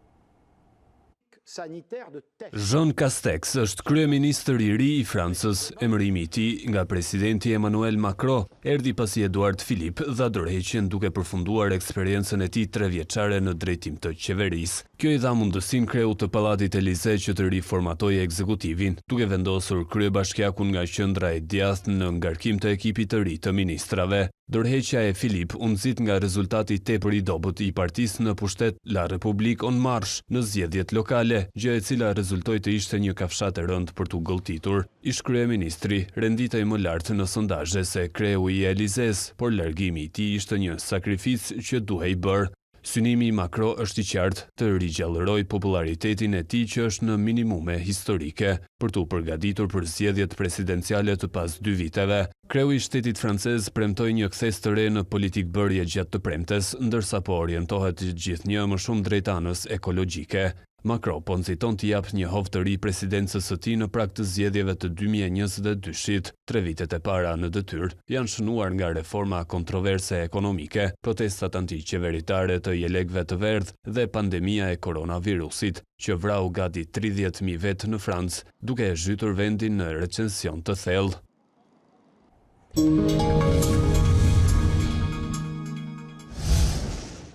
Jean Castex është kryeministër i ri i Francës. Emërimi i tij nga presidenti Emmanuel Macron erdhi pasi Eduard Philippe dha dorëheqjen duke përfunduar eksperiencën e tij 3 vjeçare në drejtim të qeverisë. Kjo i dha mundësinë kreut të Pallatit Elize që të riformatojë ekzekutivin, duke vendosur kryebashkiakun nga qendra e djathtë në ngarkim të ekipit të ri të ministrave. Dorëheqja e Philippe u nxit nga rezultati tepër i dobët i partisë në pushtet La République En Marche në zgjedhjet lokale, gjë e cila rezultoi të ishte një kafshat e rëndë për t'u gëlltitur. Ish kryeministri renditej më lart në sondazhe se kreu i Elizes, por largimi i tij ishte një sakrificë që duhej bërë. Synimi i Macron është i qartë të rigjallërojë popularitetin e tij që është në minimume historike për t'u përgatitur për zgjedhjet presidenciale të pas 2 viteve. Kreu i shtetit francez premtoi një kthes të re në politikbërje gjatë të premtes, ndërsa po orientohet gjithnjë më shumë drejt anës ekologjike. Macron po nxiton t'i jap një hovë të ri presidencës së tij në prag të zgjedhjeve të 2022-shit. 3 vitet e para në detyrë janë shënuar nga reforma kontroverse ekonomike, protestat antiqeveritare të jelekëve të verdhë dhe pandemia e koronavirusit, që vrau gati 30.000 vet në Francë, duke e zhytur vendin në recension të thellë.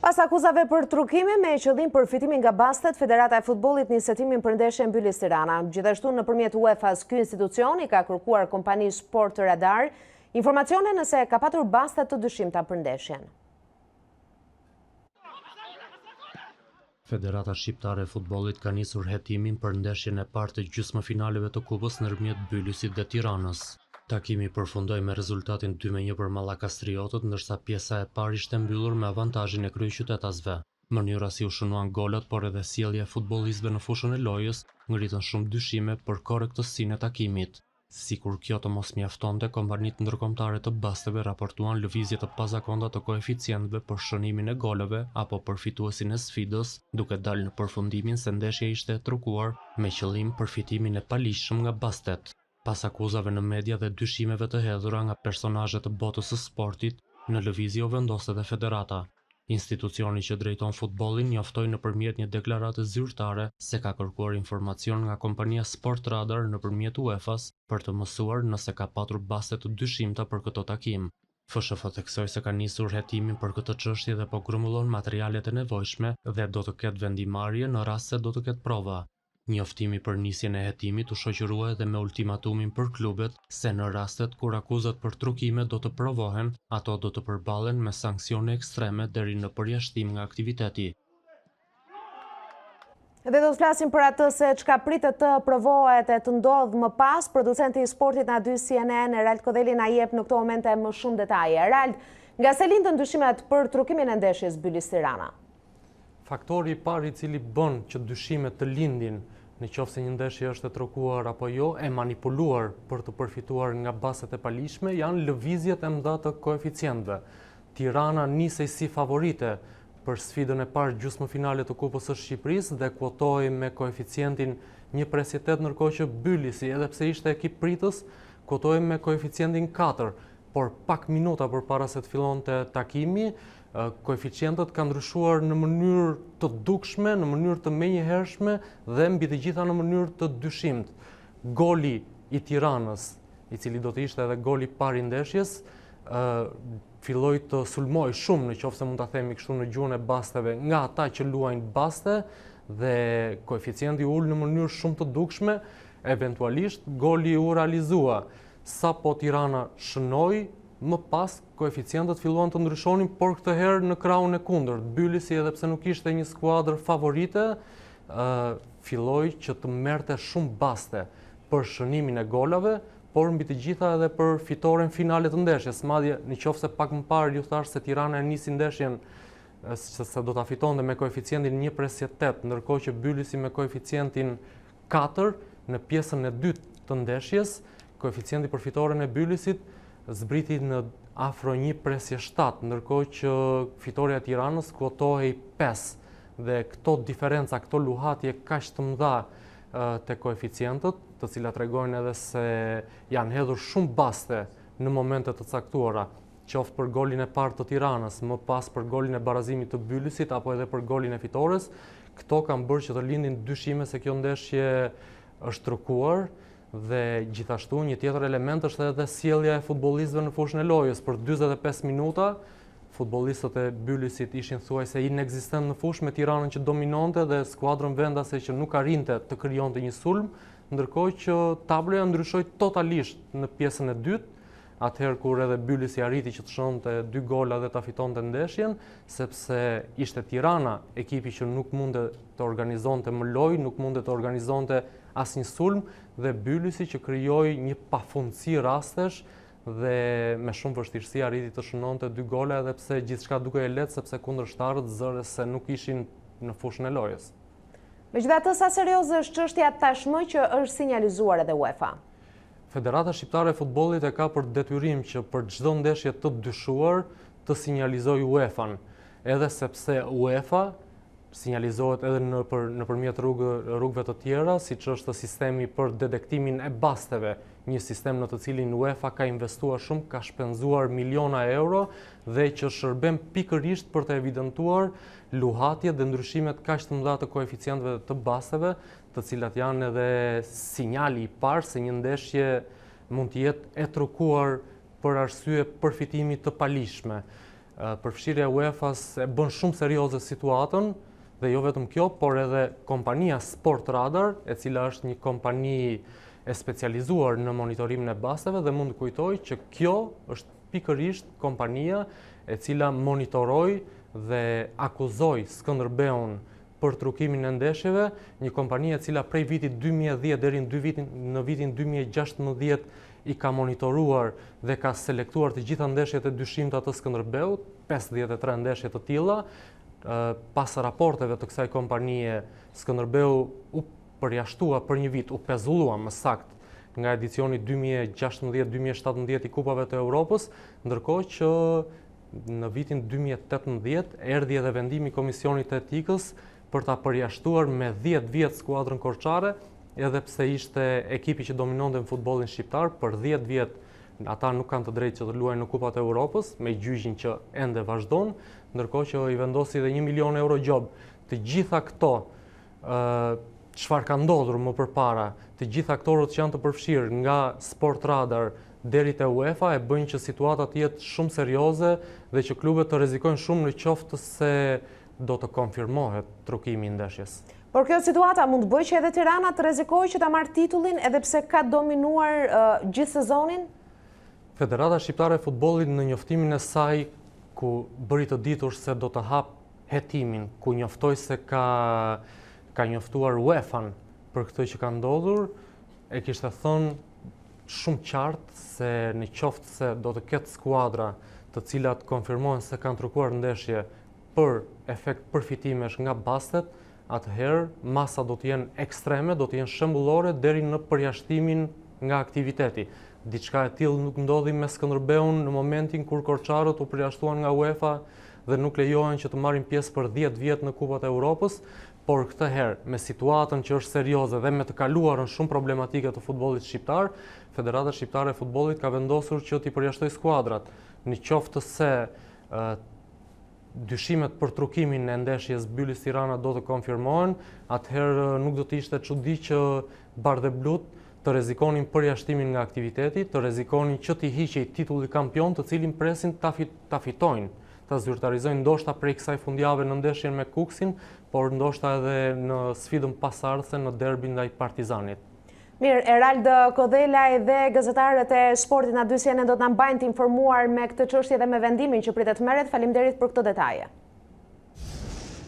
Pas akuzave për trukime me qëllim përfitimin nga bastet, Federata e Futbollit nis setimin për ndeshjen Mbylljes Tirana. Gjithashtu nëpërmjet UEFA-s ky institucion i ka kërkuar kompanisë Sport Radar informacione nëse ka patur bastet të dyshimta për ndeshjen. Federata Shqiptare e Futbollit ka nisur hetimin për ndeshjen e parë të gjysmëfinaleve të Kupës ndërmjet Mbyllysit dhe Tiranës. Takimi përfundoi me rezultatin 2-1 për Mallakastriotët, ndërsa pjesa e parë ishte mbyllur me avantazhin e kryeqytetasve. Mënyra si u shënuan golat, por edhe sjellja e futbollistëve në fushën e lojës ngritën shumë dyshime për korrektësinë e takimit. Sikur kjo të mos mjaftonte, kompanitë ndërkombëtare të basteve raportuan lëvizje të pazakonta të koeficientëve për shënimin e goleve apo për fituesin e sfidës, duke dalë në përfundimin se ndeshja ishte e trukuar me qëllim përfitimin e paligjshëm nga bastet. Pas akuzave në media dhe dyshimeve të hedhura nga personazhe të botës së sportit, në lëvizje u vendos edhe federata. Institucioni që drejton futbollin njoftoi nëpërmjet një deklarate zyrtare se ka kërkuar informacion nga kompania Sport Radar nëpërmjet UEFA-s për të mësuar nëse ka patur baste të dyshimta për këto takim. FSHF theksoi se ka nisur hetimin për këtë çështje dhe po grumullon materialet e nevojshme dhe do të ketë vendimarrje në rast se do të ketë prova. Njoftimi për nisjen e hetimit u shoqërua edhe me ultimatumin për klubet se në rastet kur akuzat për trukime do të provohen, ato do të përballen me sanksione ekstreme deri në përjashtim nga aktiviteti. Dhe do të flasim për atë se çka pritet të provohet e të ndodhë më pas. Producenti i sportit na dy CNN, Erald Kodeli, na jep në këto momente më shumë detaje. Erald, nga se lindën dyshimet për trukimin e ndeshjes Bylis Tirana? Faktori i parë i cili bën që dyshimet të lindin në qoftë se një ndeshje është e trokuar apo jo, e manipuluar për të përfituar nga baset e paligjshme, janë lëvizjet e mëdha të koeficientëve. Tirana nisej si favorite për sfidën e parë gjysmëfinale të Kupës së Shqipërisë dhe kuotoi me koeficientin 1.8, ndërkohë që Bylisi, edhe pse ishte ekip pritës, kuotoi me koeficientin 4, por pak minuta përpara se të fillonte takimi, koeficientët kanë ndryshuar në mënyrë të dukshme, në mënyrë të menjëhershme dhe mbi të gjitha në mënyrë të dyshimt. Goli i Tiranës, i cili do të ishte edhe goli parë i ndeshjes, filloi të sulmoj shumë, në qoftë se mund ta themi kështu në gjuhën e basteve, nga ata që luajnë baste dhe koeficienti ul në mënyrë shumë të dukshme, eventualisht goli u realizua. Sapo Tirana shënoi, më pas koeficientët filluan të ndryshonin, por këtë herë në krahun e kundërt. Bylisi, edhe pse nuk ishte një skuadër favorite, filloi që të merrte shumë baste për shënimin e golave, por mbi të gjitha edhe për fitoren finale të ndeshjes. Madje nëse pak më parë ju thash se Tirana e nisi ndeshjen se do ta fitonte me koeficientin 1.8, ndërkohë që Bylisi me koeficientin 4 në pjesën e dytë të ndeshjes, koeficienti për fitoren e Bylisit zbriti në afro 1.7, ndërkohë që fitoria e Tiranës kuotohej 5 dhe këto diferenca, këto luhatje kaq të mëdha te koeficientët, të cilat tregojnë edhe se janë hedhur shumë baste në momente të caktuara, qoftë për golin e parë të Tiranës, më pas për golin e barazimit të Bylisit apo edhe për golin e fitores, këto kanë bërë që të lindin dyshime se kjo ndeshje është trukuar. Dhe gjithashtu një tjetër element është edhe sjellja e futbollistëve në fushën e lojës. Për 45 minuta futbollistët e Bylisit ishin thuajse inekzistent në fushë, me Tiranën që dominonte dhe skuadrën vendase që nuk arrinte të krijonte një sulm, ndërkohë që tabloja ndryshoi totalisht në pjesën e dytë, atëherë kur edhe Bylisi arriti që të shonte 2 gola dhe ta fitonte ndeshjen, sepse ishte Tirana ekipi që nuk mundte të organizonte më lojë, nuk mundte të organizonte asnjë sulm, dhe Bylisi që krijoi një pafundësi rastesh dhe me shumë vështirësi arriti të shënonte 2 gola, edhe pse gjithçka dukej e lehtë sepse kundërshtarët zëres se nuk ishin në fushën e lojës. Megjithatë, sa serioze është çështja tashmë që është sinjalizuar edhe UEFA? Federata Shqiptare e Futbollit e ka për detyrim që për çdo ndeshje të dyshuar të sinjalizojë UEFA-n, edhe sepse UEFA sinjalizohet edhe nëpërmjet rrugëve të tjera, siç është sistemi për detektimin e basteve, një sistem në të cilin UEFA ka investuar shumë, ka shpenzuar miliona euro dhe që shërben pikërisht për të evidentuar luhatjet dhe ndryshimet kaq të mëdha të koeficientëve të basteve, të cilat janë edhe sinjali i parë se një ndeshje mund të jetë e trukuar për arsye përfitimi të paligjshme. Përfshirja e UEFA-s e bën shumë serioze situatën, dhe jo vetëm kjo, por edhe kompania Sport Radar, e cila është një kompani e specializuar në monitorimin e basteve, dhe mund të kujtoj që kjo është pikërisht kompania e cila monitoroi dhe akuzoi Skënderbeun për trukimin e ndeshjeve, një kompani e cila prej vitit 2010 deri në vitin 2016 i ka monitoruar dhe ka selektuar të gjitha ndeshjet e dyshimta të Skënderbeut, 53 ndeshje të tilla. Pas raporteve të kësaj kompanie, Skënderbeu u përjashtua për një vit, u pezullua më sakt nga edicioni 2016-2017 i Kupave të Europës, ndërkohë që në vitin 2018 erdhi edhe vendimi i Komisionit të Etikës për ta përjashtuar me 10 vjet skuadrën korçare, edhe pse ishte ekipi që dominonte në futbollin shqiptar për 10 vjet. Ata nuk kanë të drejtë që të luajnë në Kupat e Europës, me gjyqin që ende vazhdon, ndërkohë që i vendosi edhe 1 milion euro gjob. Të gjitha këto, çfarë ka ndodhur më përpara, të gjitha aktorët që janë të përfshirë nga Sport Radar deri te UEFA e bëjnë që situata të jetë shumë serioze dhe që klubet të rrezikojnë shumë në qoftë se do të konfirmohet trukimi i ndeshjes. Por kjo situata mund të bëjë që edhe Tirana të rrezikojë që ta marrë titullin edhe pse ka dominuar gjithë sezonin? Federata Shqiptare e Futbollit në njoftimin e saj ku bëri të ditur se do të hap hetimin, ku njoftoi se ka njoftuar UEFA-n për këtë që ka ndodhur, e kishte thënë shumë qartë se në qoftë se do të ketë skuadra të cilat konfirmohen se kanë trukuar ndeshje për efekt përfitimesh nga bastet, atëherë masa do të jenë ekstreme, do të jenë shembullore deri në përjashtimin nga aktiviteti. Diçka e tillë nuk ndodhi me Skënderbeun në momentin kur korçarët u përjashtuan nga UEFA dhe nuk lejohen që të marrin pjesë për 10 vjet në Kupat e Europës, por këtë herë me situatën që është serioze dhe me të kaluarën shumë problematike të futbollit shqiptar, Federata Shqiptare e Futbollit ka vendosur që t'i përjashtoj skuadrat. Në qoftë se dyshimet për trukimin e ndeshjes Zbylis Tirana do të konfirmohen, atëherë nuk do të ishte çudi që bardhë blut të rrezikonin përjashtimin nga aktiviteti, të rrezikonin që t'i hiqej titulli kampion, të cilin presin ta fitojnë, ta zyrtarizojnë ndoshta prej kësaj fundjave në ndeshjen me Kuksin, por ndoshta edhe në sfidën pasardhëse në derbin ndaj Partizanit. Mirë, Erald Kodhelaj dhe gazetarët e sportit në dysjene do të na mbajnë të informuar me këtë çështje dhe me vendimin që pritet merret. Faleminderit për këto detaje.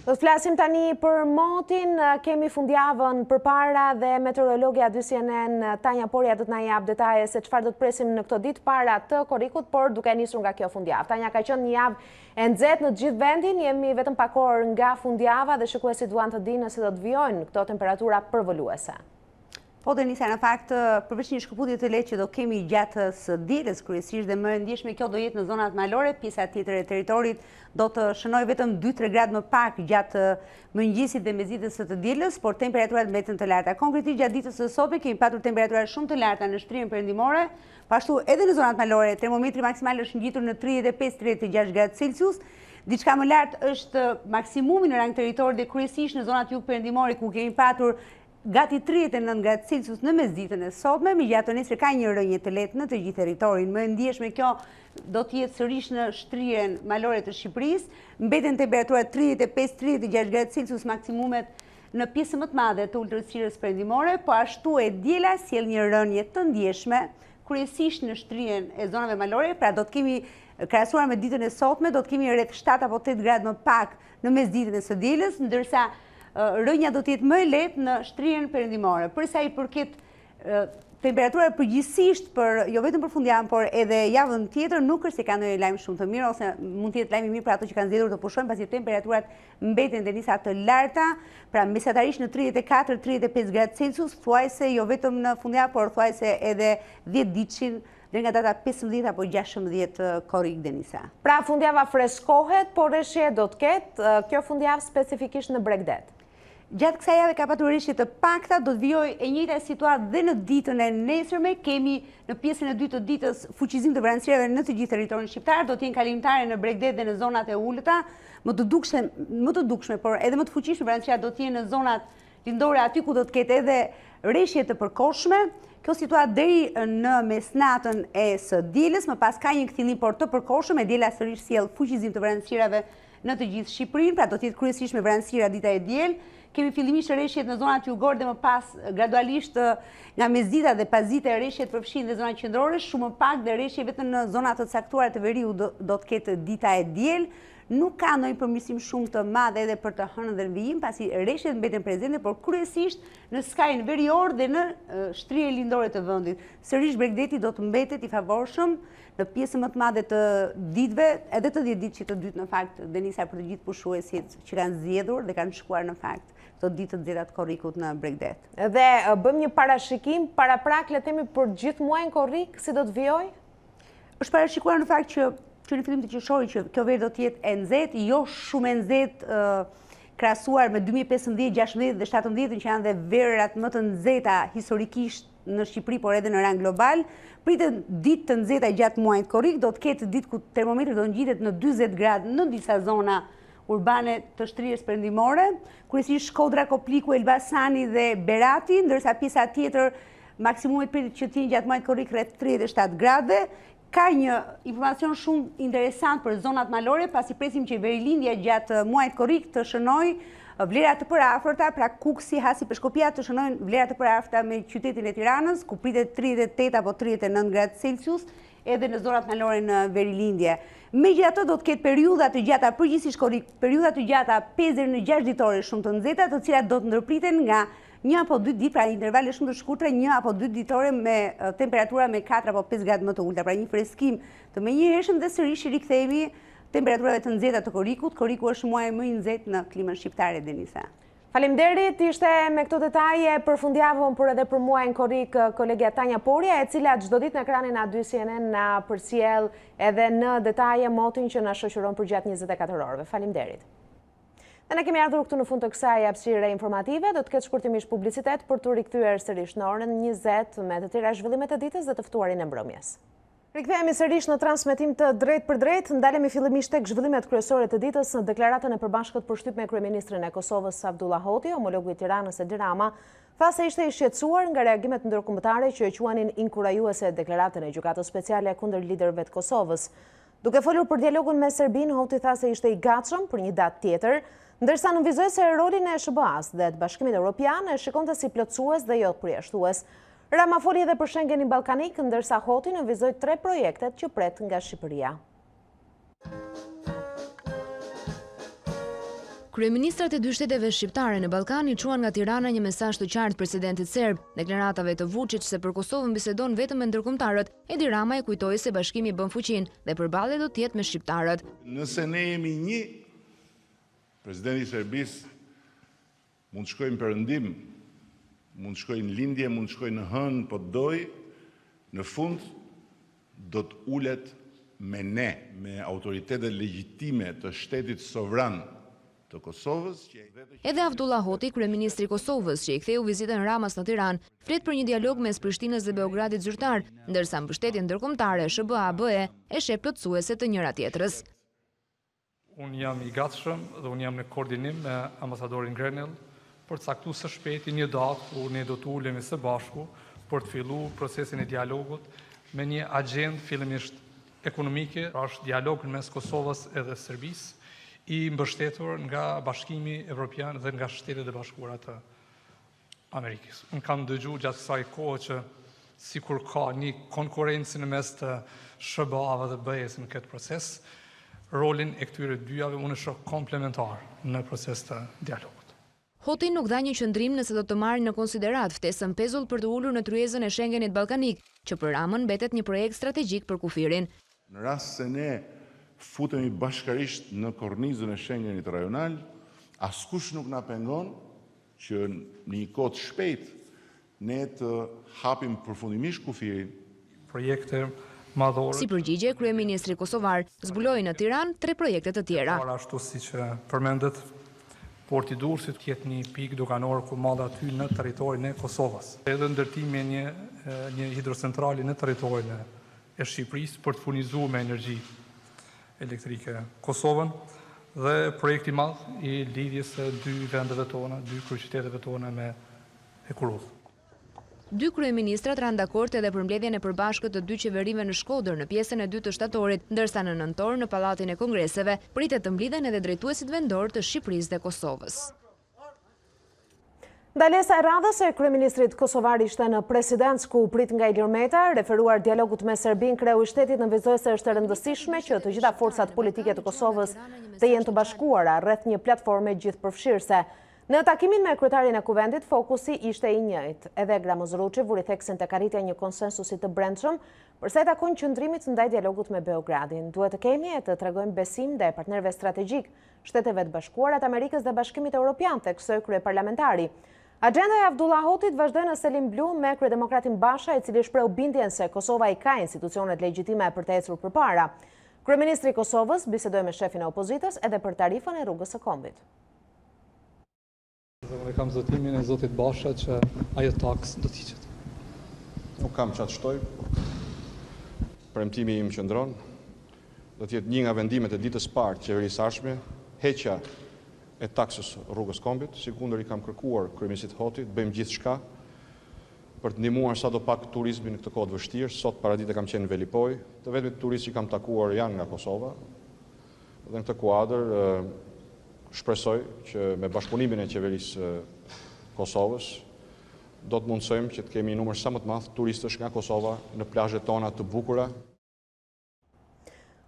Do të flasim tani për motin, kemi fundjavën përpara dhe meteorologja dysjenen Tanja Porja do të na jap detaje se çfarë do të presim në këto ditë para të korrikut, por duke nisur nga kjo fundjavë. Tanja, ka qenë një javë e nxehtë në të gjithë vendin, jemi vetëm pak orë nga fundjava dhe shikuesit duan të dinë se do të vijojnë këto temperatura përvoluese. Po Denisa, në fakt, përveç një shkëputje të lehtë që do kemi gjatë së dielës kryesisht dhe më ndjeshme kjo do jetë në zonat malore, pjesa tjetër e territorit do të shënojë vetëm 2-3 gradë më pak gjatë mëngjesit dhe mesditës së të dielës, por temperaturat mbeten të larta. Konkretisht gjatë ditës së sotme kemi patur temperatura shumë të larta në shtrihen perëndimore, pashtu edhe në zonat malore termometri maksimal është ngjitur në 35-36 gradë Celsius. Diçka më lart është maksimumi në rang territor dhe kryesisht në zonat jug perëndimore ku kemi patur gati 39 gradë Celsius në mesditën e sotme, megjithatë nesër ka një rënje të lehtë në të gjithë territorin. Më ndjeshme kjo do të jetë sërish në shtrihen malore të Shqipërisë, mbeten temperaturat 35-36 gradë Celsius maksimumet në pjesën më të madhe të ulëtërësirës perëndimore, po ashtu e diela sjell një rënje të ndjeshme, kryesisht në shtrihen e zonave malore, pra do të kemi krahasuar me ditën e sotme, do të kemi rreth 7 apo 8 gradë më pak në mesditën e së dielës, ndërsa rënja do të jetë më e lehtë në shtrihen perëndimore. Për sa i përket temperaturave përgjithsisht për jo vetëm për fundjavën, por edhe javën tjetër, nuk është se ka ndonjë lajm shumë të mirë ose mund të jetë lajm i mirë për ato që kanë zgjedhur të pushojnë, pasi temperaturat mbeten Denisa të larta, pra mesatarisht në 34-35 gradë Celsius, thuajse jo vetëm në fundjavë, por thuajse edhe 10 ditëshin dhe nga data 15 apo 16 korrik Denisa. Pra fundjava freskohet, por reshje do të ketë kjo fundjavë specifikisht në Bregdet. Gjatë kësaj jave ka patur reshje të pakta, do të vijojë e njëjta situatë dhe në ditën e nesërme. Kemi në pjesën e dytë të ditës fuqizim të vranësirave në të gjithë territorin shqiptar, do të jenë kalimtare në Bregdet dhe në zonat e ulëta, më të dukshme, por edhe më të fuqishme vranësirat do të jenë në zonat lindore, aty ku do të ketë edhe reshje të përkohshme. Kjo situatë deri në mesnatën e së dielës, më pas ka një kthjellim por të përkohshëm, e diela sërish sjell fuqizim të vranësirave në të gjithë Shqipërinë, pra do të jetë kryesisht me vranësira dita e diel. Kemi fillimisht reshjet në zonat jugore dhe më pas gradualisht nga mesdita dhe pasdite reshjet përfshin dhe zonat qendrore, shumë më pak dhe reshje vetëm në zonat të caktuara të veriut do të ketë dita e diel. nuk ka ndonjë përmirësim shumë të madh edhe për të hënën dhe në vijim, pasi rreshtet mbeten prezente, por kryesisht në skajin verior dhe në shtrije lindore të vendit. Sërish Bregdeti do të mbetet i favorshëm në pjesën më të madhe të ditëve, edhe të 10 ditë që të dytë në fakt, Denisa, për të gjithë pushuesit që kanë zgjedhur dhe kanë shkuar në fakt të ditë të nxehta të korrikut në Bregdet. Dhe bëm një parashikim paraprak, le të themi, për gjithë muajin korrik, si do të vijojë? Është parashikuar në fakt që në fillim të qershorit që kjo verë do të jetë e nxehtë, jo shumë e nxehtë krahasuar me 2015, 16 dhe 17 që janë dhe verërat më të nxehta historikisht në Shqipëri, por edhe në rang global. Pritet ditë të nxehta gjatë muajit korrik, do të ketë ditë ku termometri do ngjitet në 40 gradë në disa zona urbane të shtrirjes perëndimore, kryesisht Shkodra, Kopliku, Elbasani dhe Berati, ndërsa pjesa tjetër maksimumit pritet që të jenë gjatë muajit korrik rreth 37 gradë. Ka një informacion shumë interesant për zonat malore, pasi presim që verilindja gjatë muajit korrik të shënojë vlerat të përafërta, pra Kuksi, Hasi, Peshkopia të shënojnë vlerat të përafërta me qytetin e Tiranës, ku pritet 38 apo 39 gradë Celsius, edhe në zonat malore në verilindje. Megjithatë do të ketë periudha të gjata përgjithsisht korrik, periudha të gjata 5 deri në 6 ditore shumë të nxehta, të cilat do të ndërpriten nga 1 apo 2 ditë, pra intervale shumë të shkurtra, 1 apo 2 ditore me temperatura me 4 apo 5 gradë më të ulta, pra një freskim të menjëhershëm dhe sërish rikthehemi temperaturave të nxehta të korrikut. Korriku është muaji më i nxehtë në klimën shqiptare, Denisa. Faleminderit, ishte me këto detaje për fundjavën, por edhe për muajin korrik kolegja Tanja Porja, e cila çdo ditë në ekranin A2 CNN na përcjell edhe në detaje motin që na shoqëron për gjatë 24 orëve. Faleminderit. Dhe ne kemi ardhur këtu në fund të kësaj hapësire informative, do të ketë shkurtimisht publicitet për të rikthyer sërish në orën 20 me të tjera zhvillimet e ditës dhe të ftuarin e mbrëmjes. Rikthehemi sërish në transmetim të drejt për drejt, ndalemi fillimisht tek zhvillimet kryesore të ditës në deklaratën e përbashkët për shtyp me kryeministrin e Kosovës Abdullah Hoti, homologu i Tiranës Edi Rama, tha se ishte i shqetësuar nga reagimet ndërkombëtare që e quanin inkurajuese deklaratën e gjykatës speciale kundër liderëve të Kosovës. Duke folur për dialogun me Serbinë, Hoti tha se ishte i gatshëm për një datë tjetër, ndërsa nënvizoi se rolin e SBA-s dhe të Bashkimit Evropian e shikonte si plotësues dhe jo përjashtues. Rama foli edhe për Schengenin ballkanik, ndërsa Hoti nënvizoi 3 projektet që pret nga Shqipëria. Kryeministrat e dy shteteve shqiptare në Ballkan i çuan nga Tirana një mesazh të qartë presidentit serb. Deklaratave të Vučić se për Kosovën bisedon vetëm me ndërkombëtarët, Edi Rama e kujtoi se bashkimi bën fuqinë dhe përballje do të jetë me shqiptarët. Nëse ne jemi një, presidenti i Serbisë mund të shkojnë perëndim, mund të shkojnë lindje, mund të shkojnë në hënë, po doj, në fund do të ulet me ne, me autoritetet legjitime të shtetit sovran të Kosovës. Edhe Abdullah Hoti, kryeministri i Kosovës, që i ktheu vizitën Ramas në Tiranë, flet për një dialog mes Prishtinës dhe Beogradit zyrtar, ndërsa mbështetjen ndërkombëtare SBA-BE e sheh plotësuese të njëra tjetrës. Unë jam i gatshëm dhe unë jam në koordinim me ambasadorin Grenell për të caktuar së shpejti një datë ku ne do të ulemi së bashku për të filluar procesin e dialogut me një agjendë fillimisht ekonomike, është dialog mes Kosovës edhe Serbisë, i mbështetur nga Bashkimi Evropian dhe nga Shtetet e Bashkuara të Amerikës. Unë kam dëgjuar gjatë kësaj kohe që sikur ka një konkurrencë në mes të SBA-ve dhe BE-s në këtë proces, rolin e këtyre dyjave unë e shoh komplementar në proces të dialogut. Hoti nuk dha një qëndrim nëse do të marrë në konsiderat ftesën pezull për të ulur në tryezën e Schengenit ballkanik, që për Ramën mbetet një projekt strategjik për kufirin. Në rast se ne futemi bashkarisht në kornizën e Schengenit rajonal, askush nuk na pengon që në një kohë të shpejtë ne të hapim përfundimisht kufirin. Projekte madhore. Si përgjigje, kryeministri kosovar zbuloi në Tiranë 3 projekte të tjera. Ashtu siç përmendet, Porti i Durrësit ketë një pikë doganor ku mall aty në territorin e Kosovës. Edhe ndërtimi një hidrocentrali në territorin e Shqipërisë për të furnizuar me energji elektrike Kosovën dhe projekti i madh i lidhjes së dy vendeve tona, dy kryeqyteteve tona me Ekurull. Dy kryeministrat ranë dakord edhe për mbledhjen e përbashkët të dy qeverive në Shkodër në pjesën e 2 të shtatorit, ndërsa në nëntor në Pallatin e Kongreseve pritet të mblidhen edhe drejtuesit vendor të Shqipërisë dhe Kosovës. Ndalesa e radhës e kryeministrit kosovar ishte në presidencë ku prit nga Ilir Meta, referuar dialogut me Serbin, kreu i shtetit nënvizoi se është e rëndësishme që të gjitha forcat politike të Kosovës të jenë të bashkuara rreth një platforme gjithëpërfshirëse. Në takimin me kryetarin e kuvendit, fokusi ishte i njëjtë. Edhe Gramozruçi vuri theksin tek arritja një konsensusi të brendshëm përsa i takon qëndrimit ndaj dialogut me Beogradin. Duhet të kemi e të tregojmë besim dhe partnerëve strategjik, Shteteve të Bashkuara të Amerikës dhe Bashkimit Evropian, theksoi kryeparlamentari. Agenda e Abdullah Hotit vazhdoi në Selim Blu me kryedemokratin Basha, i cili shpreu bindjen se Kosova i ka institucionet legjitime për të ecur përpara. Kryeministri i Kosovës bisedoi me shefin e opozitës edhe për tarifën e rrugës së kombit. Unë kam zotimin e zotit Basha që ajo taks do t'i qëtë. Nuk kam që atë shtoj, premtimi im qëndron, do t'jetë një nga vendimet e ditës parë qeverisë ardhshme, heqja e taksës rrugës kombit, si kundër i kam kërkuar kryeministit Hotit, bëjmë gjithë shka për të ndihmuar sa do pak turizmin në këtë kohë të vështirë. Sot paradite kam qenë në Velipoj, të vetmit turistë që kam takuar janë nga Kosova, dhe në këtë kuadër shpresoj që me bashkëpunimin e qeverisë Kosovës do të mundsojmë që të kemi një numër sa më të madh turistësh nga Kosova në plazhet tona të bukura.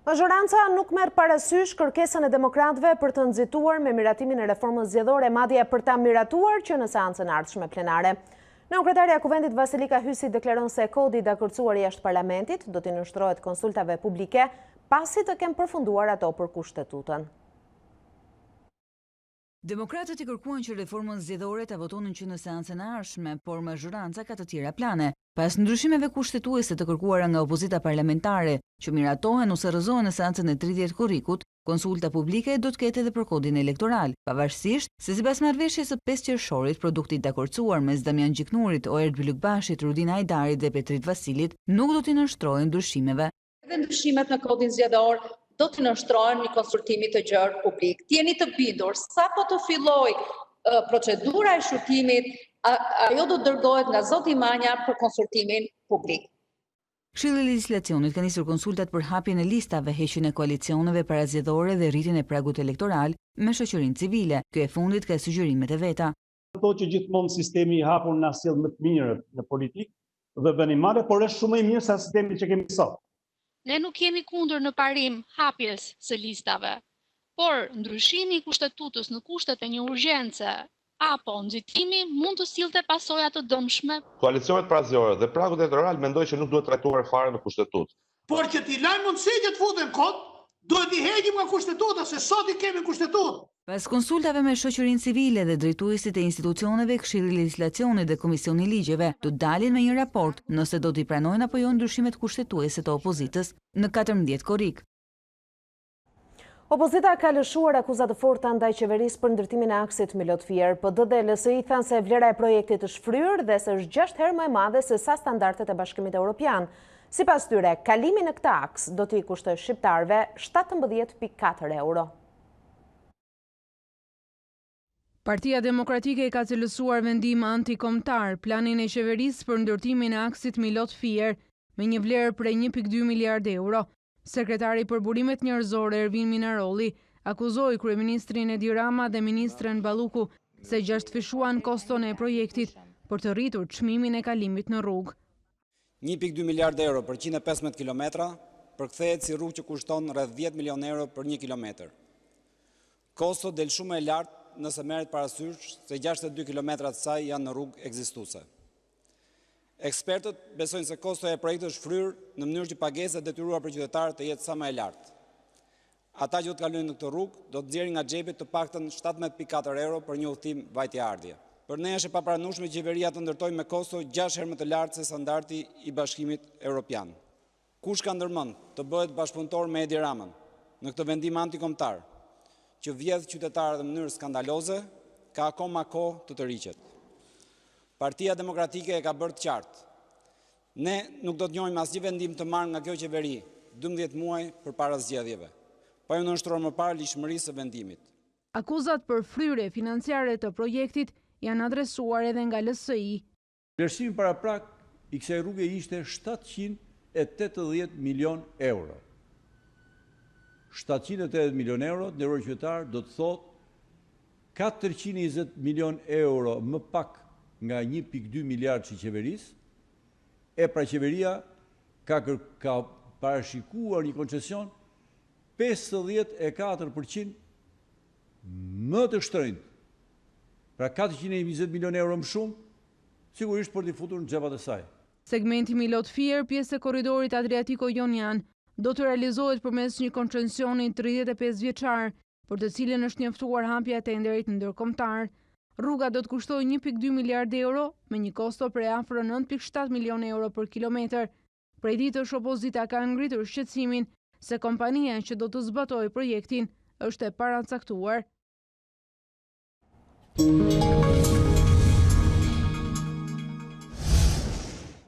Mazhoranca nuk merr parasysh kërkesën e demokratëve për të nxituar me miratimin e reformës zgjedhore, madje për ta miratuar që në seancën e ardhshme plenare. Nënkretarja e Kuvendit Vasilika Hysi deklaron se kodi i dakordsuar jashtë parlamentit do t'i nënshtrohet konsultave publike pasi të kenë përfunduar ato për kushtetutën. Demokratët i kërkuan që reformën zgjedhore ta votonin që në seancën e ardhshme, por mazhoranca ka të tjera plane. Pas ndryshimeve kushtetuese të kërkuara nga opozita parlamentare, që miratohen ose rrëzohen në seancën e 30 korrikut, konsulta publike do të ketë edhe për kodin elektoral, pavarësisht se sipas marrëveshjes së 5 qershorit, produkti i dakordsuar mes Damian Gjiknurit, Oert Bylukbashit, Rudina Hajdarit dhe Petrit Vasilit nuk do t'i nënshtrohen ndryshimeve. Edhe ndryshimet në kodin zgjedhor do të nënshtrohen një konsultimi të gjerë publik. T'jeni të bindur, sa po të filloj procedura e shurtimit, ajo do dërgohet nga zoti Manja për konsultimin publik. Këshilli i Legjislacionit ka nisur konsultat për hapjen e listave, heqjen e koalicioneve parazgjedhore dhe rritjen e pragut elektoral me shoqërinë civile. Ky e fundit ka sugjerimet e veta. Ato që gjithmonë sistemi i hapur na sjell më të mirët në politikë dhe venimare, por është shumë më i mirë se sistemi që kemi sot. Ne nuk jemi kundër në parim hapjes së listave, por ndryshimi i kushtetutës në kushtet e një urgjence apo nxitimi mund të sillte pasoja të dëmshme. Koalicionet parazgjedhore dhe pragu elektoral mendoj që nuk duhet trajtuar fare në kushtetutë. Por që t'i lajmë mundësi që të futen kod, duhet i heqim nga kushtetuta, se sot i kemi kushtetutë. Pas konsultave me shoqërinë civile dhe drejtuesit e institucioneve, Këshilli i Legjislacionit dhe Komisioni i Ligjeve do dalin me një raport nëse do t'i pranojnë apo jo ndryshimet kushtetuese të opozitës në 14 korrik. Opozita ka lëshuar akuzat të forta ndaj qeverisë për ndërtimin e aksit Milot Fier. PD dhe LSI thanë se vlera e projektit është fryrë dhe se është 6 herë më e madhe se sa standardet e Bashkimit Evropian. Sipas tyre, kalimi në këtë aks do t'i kushtoj shqiptarëve 17.4 euro. Partia Demokratike ka cilësuar vendim antikombëtar planin e qeverisë për ndërtimin e aksit Milot Fier me një vlerë prej 1.2 miliard euro. Sekretari për burimet njerëzore Ervin Minarolli akuzoi kryeministrin Edi Rama dhe ministren Balluku se gjashtë koston e projektit për të rritur çmimin e kalimit në rrugë. 1.2 miliard euro për 115 kilometra përkthehet si rrugë që kushton rreth 10 milion euro për 1 kilometër. Kosto del shumë e lartë nëse merret parasysh se 62 kilometrat saj janë në rrugë ekzistuese. Ekspertët besojnë se kostoja e projektit është fryrë në mënyrë që pagesa e detyruar për qytetarët të jetë sa më e lartë. Ata që do të kalojnë në këtë rrugë do të nxjerrin nga xhepi të paktën 17.4 euro për një udhtim vajtje-ardhje. Për ne është e papranueshme qeveria të ndërtojë me kosto 6 herë më të lartë se standardi i Bashkimit Evropian. Kush ka ndërmend të bëhet bashkëpunëtor me Edi Ramën në këtë vendim antikombëtar që vjedh qytetarët në mënyrë skandaloze, ka akoma kohë të tërhiqet. Partia Demokratike e ka bërë të qartë. Ne nuk do të njohim asnjë vendim të marrë nga kjo qeveri 12 muaj përpara zgjedhjeve, pa ju nënshtrour më parë lishmërisë së vendimit. Akuzat për fryrje financiare të projektit janë adresuar edhe nga LSI. Vlerësimi paraprak i kësaj rruge ishte 780 milion euro. 780 milion euro, nderuar qytetar, do të thotë 420 milion euro më pak nga 1,2 miliard që qeverisë, e pra qeveria ka parashikuar një koncesion 54% më të shtrenjtë. Pra 420 milion euro më shumë, sigurisht për t'i futur në xhepat e saj. Segmenti Milot Fier, pjesë e korridorit Adriatiko-Jonian, do të realizohet përmes një koncencioni 35 vjeçar, për të cilën është njoftuar hapja e tenderit ndërkombëtar. Rruga do të kushtoj 1,2 miliard euro me një kosto prej afër 9,7 milion euro për kilometër. Prej ditësh opozita ka ngritur shqetësimin se kompania që do të zbatojë projektin është e paracaktuar.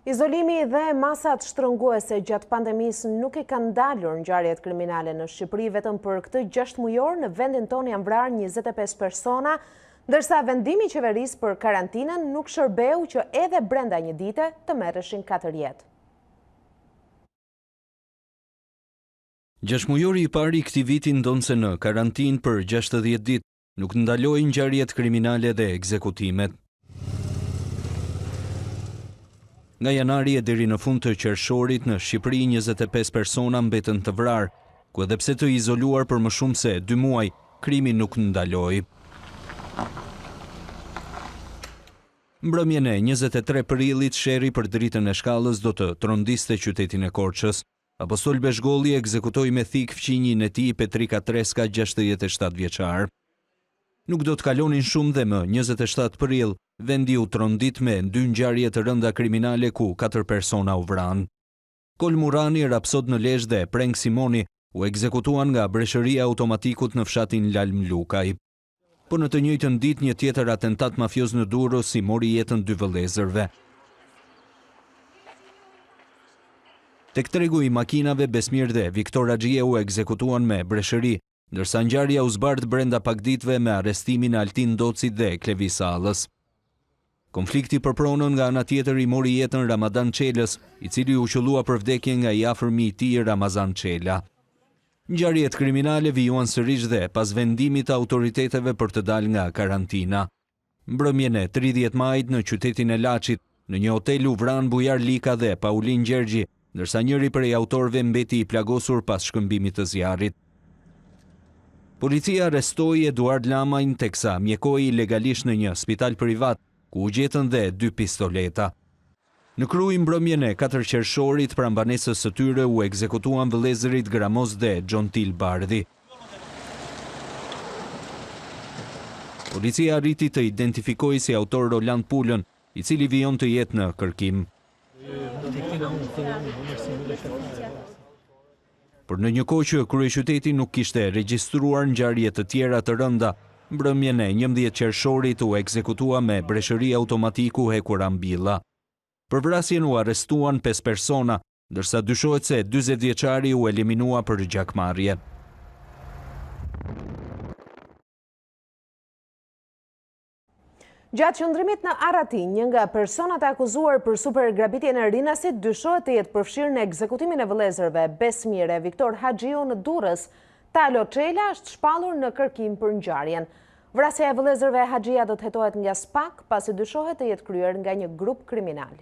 Izolimi dhe masat shtrënguese gjatë pandemisë nuk i kanë ndalur ngjarjet kriminale në Shqipëri. Vetëm për këtë 6 mujor në vendin tonë janë vrarë 25 persona, ndërsa vendimi i qeverisë për karantinën nuk shërbeu që edhe brenda një dite të merreshin 4 jetë. 6 mujori i pari i këtij viti ndonse në karantinë për 60 ditë, nuk ndaloi ngjarjet kriminale dhe ekzekutimet. Nga janari e deri në fund të qershorit në Shqipëri 25 persona mbetën të vrarë, ku edhe pse të izoluar për më shumë se 2 muaj, krimi nuk ndaloi. Mbrëmjen e 23 prillit, sherri për dritën e Shkallës do të trondiste qytetin e Korçës. Apostol Beshgolli ekzekutoi me thik fqinjin e tij Petrika Treska, 67 vjeçar. Nuk do të kalonin shumë dhe më 27 prill, vendi u trondit me 2 ngjarje të rënda kriminale ku 4 persona u vranë. Kol Murani, Rapsod në Lezhë dhe Preng Simoni u ekzekutuan nga breshëria automatikut në fshatin Lalm Lukaj. Po në të njëjtën ditë një tjetër atentat mafioz në Durrës si mori jetën 2 vëllezërve. Tek tregu i makinave, Besmir dhe Viktor Axhie u ekzekutuan me breshëri, ndërsa ngjarja u zbardh brenda pak ditëve me arrestimin e Altin Docit dhe Klevi Sallës. Konflikti për pronën nga ana tjetër i mori jetën Ramadan Çelës, i cili u qellua për vdekje nga i afërmi i tij Ramazan Çela. Ngjarjet kriminale vijuan sërish dhe pas vendimit të autoriteteve për të dalë nga karantina. Mbrëmjen e 30 majit në qytetin e Laçit, në një hotel u vran Bujar Lika dhe Paulin Gjergji, ndërsa njëri prej autorëve mbeti i plagosur pas shkëmbimit të zjarrit. Policia arrestoi Eduard Lamajn teksa mjekoi legalisht në një spital privat, ku u gjetën dhe 2 pistoleta. Në krye mbrëmjen e 4 qershorit, pra mbanesës së tyre u ekzekutuan vëllezërit Gramos dhe Gjontil Bardhi. Policia arriti të identifikojë si autor Roland Pulën, i cili vijon të jetë në kërkim. Por në një kohë që kryeqyteti nuk kishte regjistruar ngjarje të tjera të rënda, mbrëmjen e 11 qershorit u ekzekutua me breshëri automatiku hekur ambilla. Për vrasjen u arrestuan 5 persona, ndërsa dyshohet se 40 vjeçari u eliminua për gjakmarrje. Gjatë qëndrimit në Aratin, një nga personat e akuzuar për supergrabitjen e rinasit dyshohet të jetë përfshirë në ekzekutimin e vëllezërve Besmir e Viktor Haxhiu në Durrës. Talo Çela është shpallur në kërkim për ngjarjen. Vrasja e vëllezërve Haxhia do të hetohet nga SPAK, pasi dyshohet të jetë kryer nga një grup kriminal.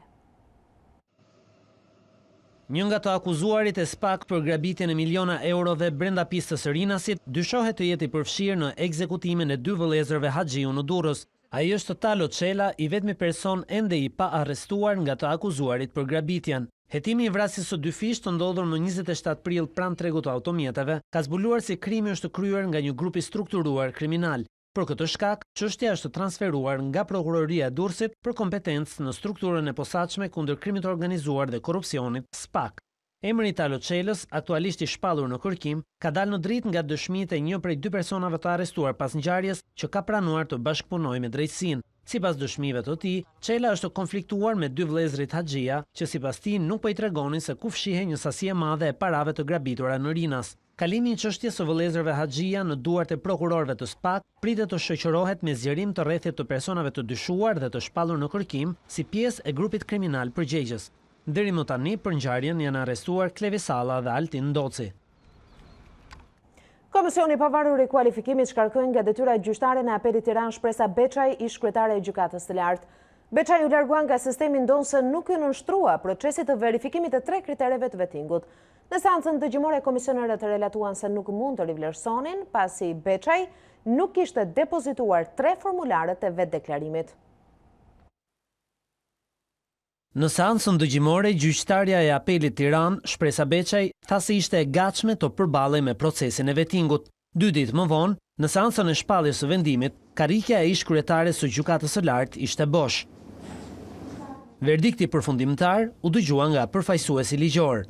Një nga të akuzuarit e SPAK për grabitjen e miliona eurove brenda pistës së rinasit dyshohet të jetë i përfshirë në ekzekutimin e 2 vëllezërve Haxhiu në Durrës. Ai është Talo Çela, i vetmi person ende i pa arrestuar nga të akuzuarit për grabitjen. Hetimi i vrasjes së 2 fish të ndodhur më 27 prill pranë tregut të automjeteve ka zbuluar se krimi është kryer nga një grup i strukturuar kriminal. Për këtë shkak, çështja është transferuar nga Prokuroria e Durrësit për kompetencë në strukturën e posaçme kundër krimit të organizuar dhe korrupsionit, SPAK. Emri i Talo Çelës, aktualisht i shpallur në kërkim, ka dalë në dritë nga dëshmitë e një prej 2 personave të arrestuar pas ngjarjes që ka pranuar të bashkëpunojë me drejtësinë. Sipas dëshmive të tij, Çela është konfliktuar me 2 vëllezërit Haxhia, që sipas tij nuk po i tregonin se ku fshihej një sasi e madhe e parave të grabitura në Rinas. Kalimi i çështjes së vëllezërve Haxhia në duart e prokurorëve të SPAK pritet të shoqërohet me zgjerim të rrethit të personave të dyshuar dhe të shpallur në kërkim si pjesë e grupit kriminal përgjegjës. Deri më tani për ngjarjen janë arrestuar Klevi Salla dhe Altin Doci. Komisioni pavarur i kualifikimit shkarkojnë nga detyra gjyqtare në apelit Tiranë Shpresa Beçaj, ish kryetare e gjykatës së lartë. Beçaj u larguan nga sistemi ndonë se nuk ju nënshtrua procesit të verifikimit të 3 kritereve të vettingut. Në seancën dëgjimore, komisionerët relatuan se nuk mund të rivlerësonin pasi Beçaj nuk ishte depozituar 3 formularët e vetdeklarimit. Në seancën dëgjimore, gjyqtarja e apelit Tiranë, Shpresa Beçaj, tha se ishte e gatshme të përballej me procesin e vettingut. 2 ditë më vonë, në seancën e shpalljes së vendimit, karrikja e ish kryetares së gjykatës së lartë ishte bosh. Verdikti përfundimtar u dëgjua nga përfaqësuesi ligjor.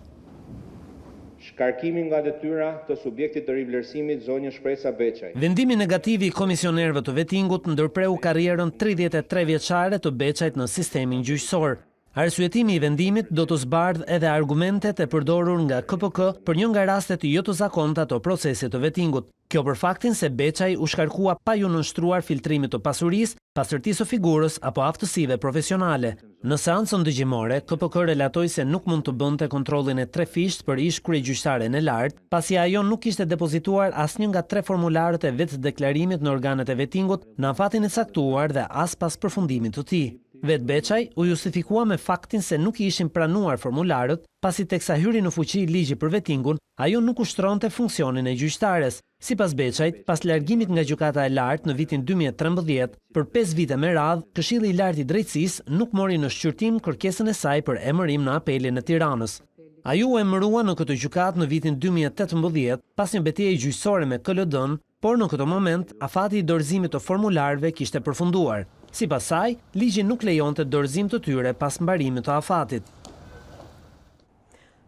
Shkarkimi nga detyra të subjektit të rivlerësimit zonjë Shpresa Beçaj. Vendimi negativ i komisionerëve të vettingut ndërpreu karrierën 33 vjeçare të Beçajt në sistemin gjyqësor. Arsyetimi i vendimit do të zbardhë edhe argumentet e përdorur nga KPK për një nga rastet jo të zakonta të procesit të vettingut. Kjo për faktin se Beçaj u shkarkua pa ju nënshtruar filtrimit të pasurisë, pastërtisë së figurës apo aftësive profesionale. Në seancën dëgjimore, KPK relatoi se nuk mund të bënte kontrollin e 3 fisht për ish kryegjyqtaren e lartë, pasi ajo nuk ishte depozituar asnjë nga 3 formularët e vetdeklarimit në organet e vettingut në afatin e caktuar dhe as pas përfundimit të tij. Vetë Beçaj u justifikua me faktin se nuk i ishin pranuar formularët, pasi teksa hyri në fuqi ligji për vettingun, ajo nuk ushtronte funksionin e gjyqtares. Sipas Beçajt, pas largimit nga gjykata e lartë në vitin 2013, për 5 vite me radhë, Këshilli i Lartë i Drejtësisë nuk mori në shqyrtim kërkesën e saj për emërim në apelin e Tiranës. Ajo u emërua në këtë gjykatë në vitin 2018 pas një betejë gjyqësore me KLD-n, por në këtë moment afati i dorëzimit të formularëve kishte përfunduar. Sipas saj, ligji nuk lejonte dorëzim të tyre pas mbarimit të afatit.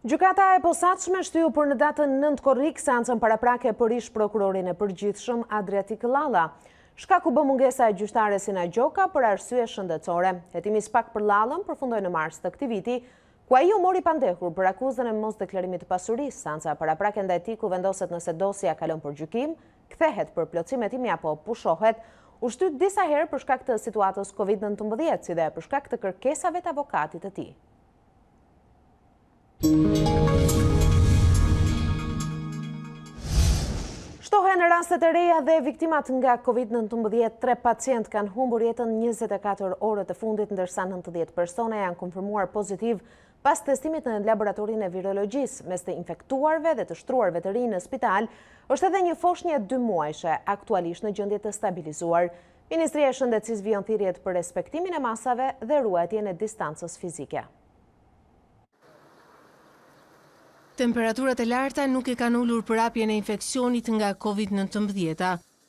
Gjykata e posaçme shtyu për në datën 9 korrik seancën paraprake për ish prokurorin e përgjithshëm Adriatik Llalla. Shkaku bë mungesa e gjyqtares Sina Gjoka për arsye shëndetësore. Hetimi spak për Llallën përfundoi në mars të këtij viti, ku ai u mori pandehur për akuzën e mos deklarimit të pasurisë. Seanca paraprake ndaj tij ku vendoset nëse dosja kalon për gjykim, kthehet për plotësim hetimi apo pushohet, u shtyt disa herë për shkak të situatës Covid-19, si dhe për shkak të kërkesave të avokatit të tij. Shtohen në rastet e reja dhe viktimat nga Covid-19, 3 pacient kanë humbur jetën 24 orët e fundit, ndërsa 90 persona janë konfirmuar pozitiv pas testimit në laboratorin e virologjisë. Mes të infektuarve dhe të shtruarve të rinj në spital, është edhe një foshnjë 2 muajshe, aktualisht në gjendje të stabilizuar. Ministria e Shëndetësisë vijon thirrjet për respektimin e masave dhe ruajtjen e distancës fizike. Temperaturat e larta nuk i kanë ulur përhapjen e infeksionit nga Covid-19.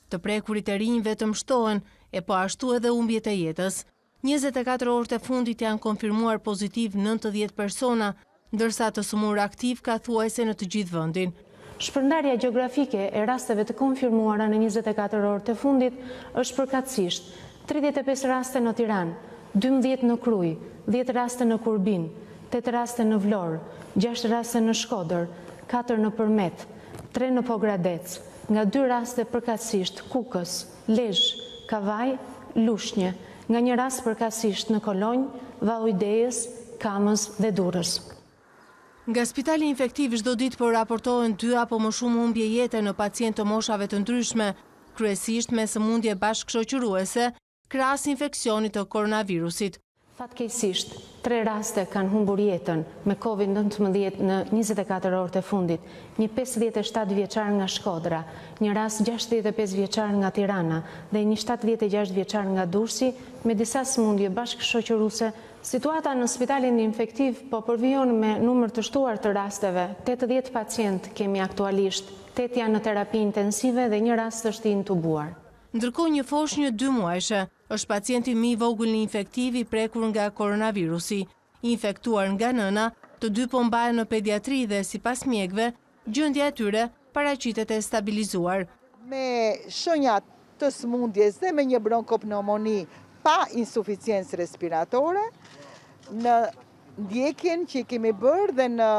Të prekurit e rinj vetëm shtohen, e po ashtu edhe humbjet e jetës. 24 orët e fundit janë konfirmuar pozitiv 90 persona, ndërsa të sëmur aktiv ka thuajse në të gjithë vendin. Shpërndarja gjeografike e rasteve të konfirmuara në 24 orët e fundit është përkatësisht 35 raste në Tiranë, 12 në Krujë, 10 raste në Kurbin, 8 raste në Vlorë, 6 raste në Shkodër, 4 në Përmet, 3 në Pogradec, nga 2 raste përkatësisht Kukës, Lezhë, Kavaj, Lushnjë, nga një rast përkatësisht në Kolonjë, Vallëidejës, Kamës dhe Durrës. Nga spitali infektiv çdo ditë po raportohen 2 apo më shumë humbje jete në pacientë të moshave të ndryshme, kryesisht me sëmundje bashkëshoqëruese, krahas infeksionit të koronavirusit. Fatkeqësisht, 3 raste kanë humbur jetën me Covid-19 në 24 orët e fundit, një 57 vjeçar nga Shkodra, një rast 65 vjeçar nga Tirana dhe një 76 vjeçar nga Durrësi me disa sëmundje bashkëshoqëruese. Situata në spitalin infektiv po përvijon me numër të shtuar të rasteve. 80 pacient kemi aktualisht, 8 janë në terapi intensive dhe një rast është i intubuar. Ndërkohë një foshnjë 2 muajshe është pacienti më i vogël në infektiv i prekur nga koronavirusi. Infektuar nga nëna, të 2 po mbahen në pediatri dhe sipas mjekëve, gjendja e tyre paraqitet e stabilizuar. Me shenjat të sëmundjes dhe me një bronkopneumoni pa insuficiencë respiratore, në ndjekjen që kemi bërë dhe në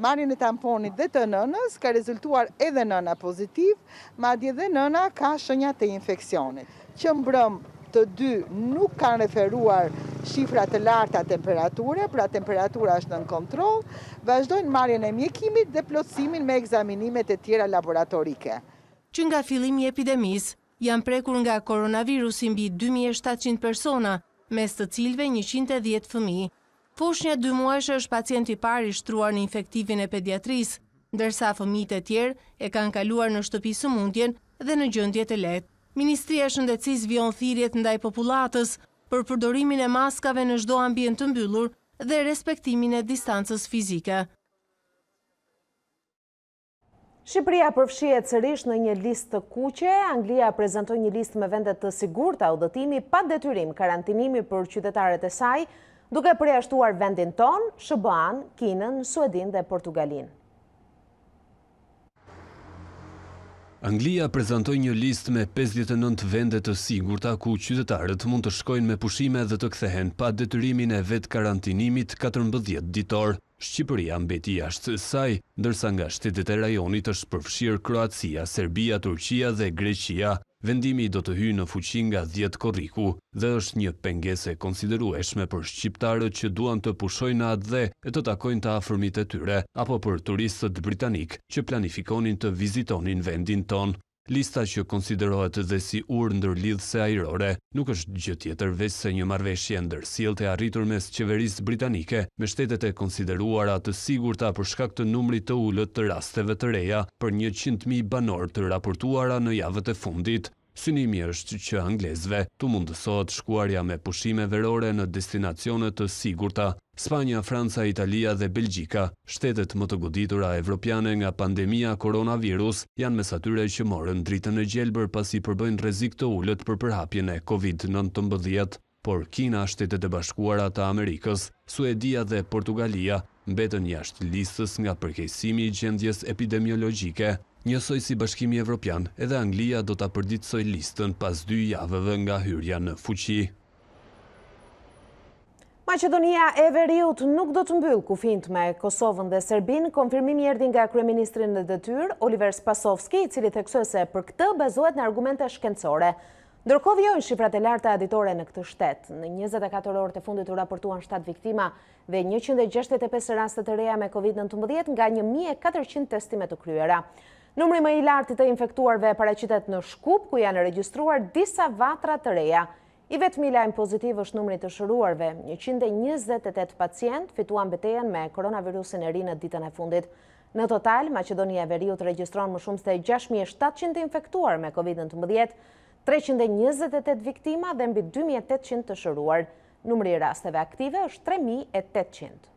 marrjen e tamponit dhe të nënës, ka rezultuar edhe nëna pozitiv, madje dhe nëna ka shenjat e infeksionit. Që mbrëm të dy nuk kanë referuar shifra të larta temperature, pra temperatura është nën kontroll, vazhdojnë marrjen e mjekimit dhe plotësimin me ekzaminimet e tjera laboratorike. Që nga fillimi i epidemisë janë prekur nga koronavirusi mbi 2700 persona, mes të cilëve 110 fëmijë. Foshnja 2 muajshë është pacienti i parë i shtruar në infektivin e pediatrisë, ndërsa fëmijët e tjerë e kanë kaluar në shtëpi sëmundjen dhe në gjendje të lehtë. Ministria e Shëndetësisë vijon thirrjet ndaj popullatës për përdorimin e maskave në çdo ambient të mbyllur dhe respektimin e distancës fizike. Shqipëria përfshihet sërish në një listë të kuqe. Anglia prezantoi një listë me vende të sigurta udhëtimi pa detyrim karantinimi për qytetarët e saj, duke përjashtuar vendin ton, SBA-n, Kinën, Suedin dhe Portugalin. Anglia prezantoi një listë me 59 vende të sigurta ku qytetarët mund të shkojnë me pushime dhe të kthehen pa detyrimin e vetë karantinimit 14 ditor. Shqipëria mbeti jashtë saj, ndërsa nga shtetet e rajonit është përfshirë Kroacia, Serbia, Turqia dhe Greqia. Vendimi do të hyjë në fuqi nga 10 korriku dhe është një pengesë e konsiderueshme për shqiptarët që duan të pushojnë atë dhe të takojnë të afërmit e tyre, apo për turistët britanik që planifikonin të vizitonin vendin ton. Lista që konsiderohet dhe si urë ndërlidhëse ajrore nuk është gjë tjetër veç se një marrëveshje ndërsjellë e arritur mes qeverisë britanike me shtetet e konsideruara të sigurta për shkak të numrit të ulët të rasteve të reja për 100.000 banor të raportuara në javët e fundit. Synimi është që anglezëve tu mundësohet shkuarja me pushime verore në destinacione të sigurta. Spanja, Franca, Italia dhe Belgjika, shtetet më të goditura evropiane nga pandemia koronavirus, janë mes atyre që morën dritën e gjelbër pasi përbëjnë rrezik të ulët për përhapjen e COVID-19, por Kina, Shtetet e Bashkuara të Amerikës, Suedia dhe Portugalia mbetën jashtë listës nga përkeqësimi i gjendjes epidemiologjike. Njësoj si Bashkimi Evropian, edhe Anglia do ta përditësoj listën pas 2 javëve nga hyrja në fuqi. Maqedonia e Veriut nuk do të mbyll kufijt me Kosovën dhe Serbinë. Konfirmimi erdhi nga kryeministri në detyrë, Oliver Spasovski, i cili theksoi se për këtë bazohet në argumente shkencore. Ndërkohë vijojnë shifrat e larta aditore në këtë shtet. Në 24 orët e fundit u raportuan 7 viktima dhe 165 raste të reja me COVID-19 nga 1400 testime të kryera. Numri më i lartë të infektuarve paraqitet në Shkup, ku janë regjistruar disa vatra të reja. I vetmi lajm pozitiv është numri të shëruarve. 128 pacient fituan betejën me koronavirusin e ri në ditën e fundit. Në total, Maqedonia e Veriut regjistron më shumë se 6700 infektuar me COVID-19, 328 viktima dhe mbi 2800 të shëruar. Numri i rasteve aktive është 3800.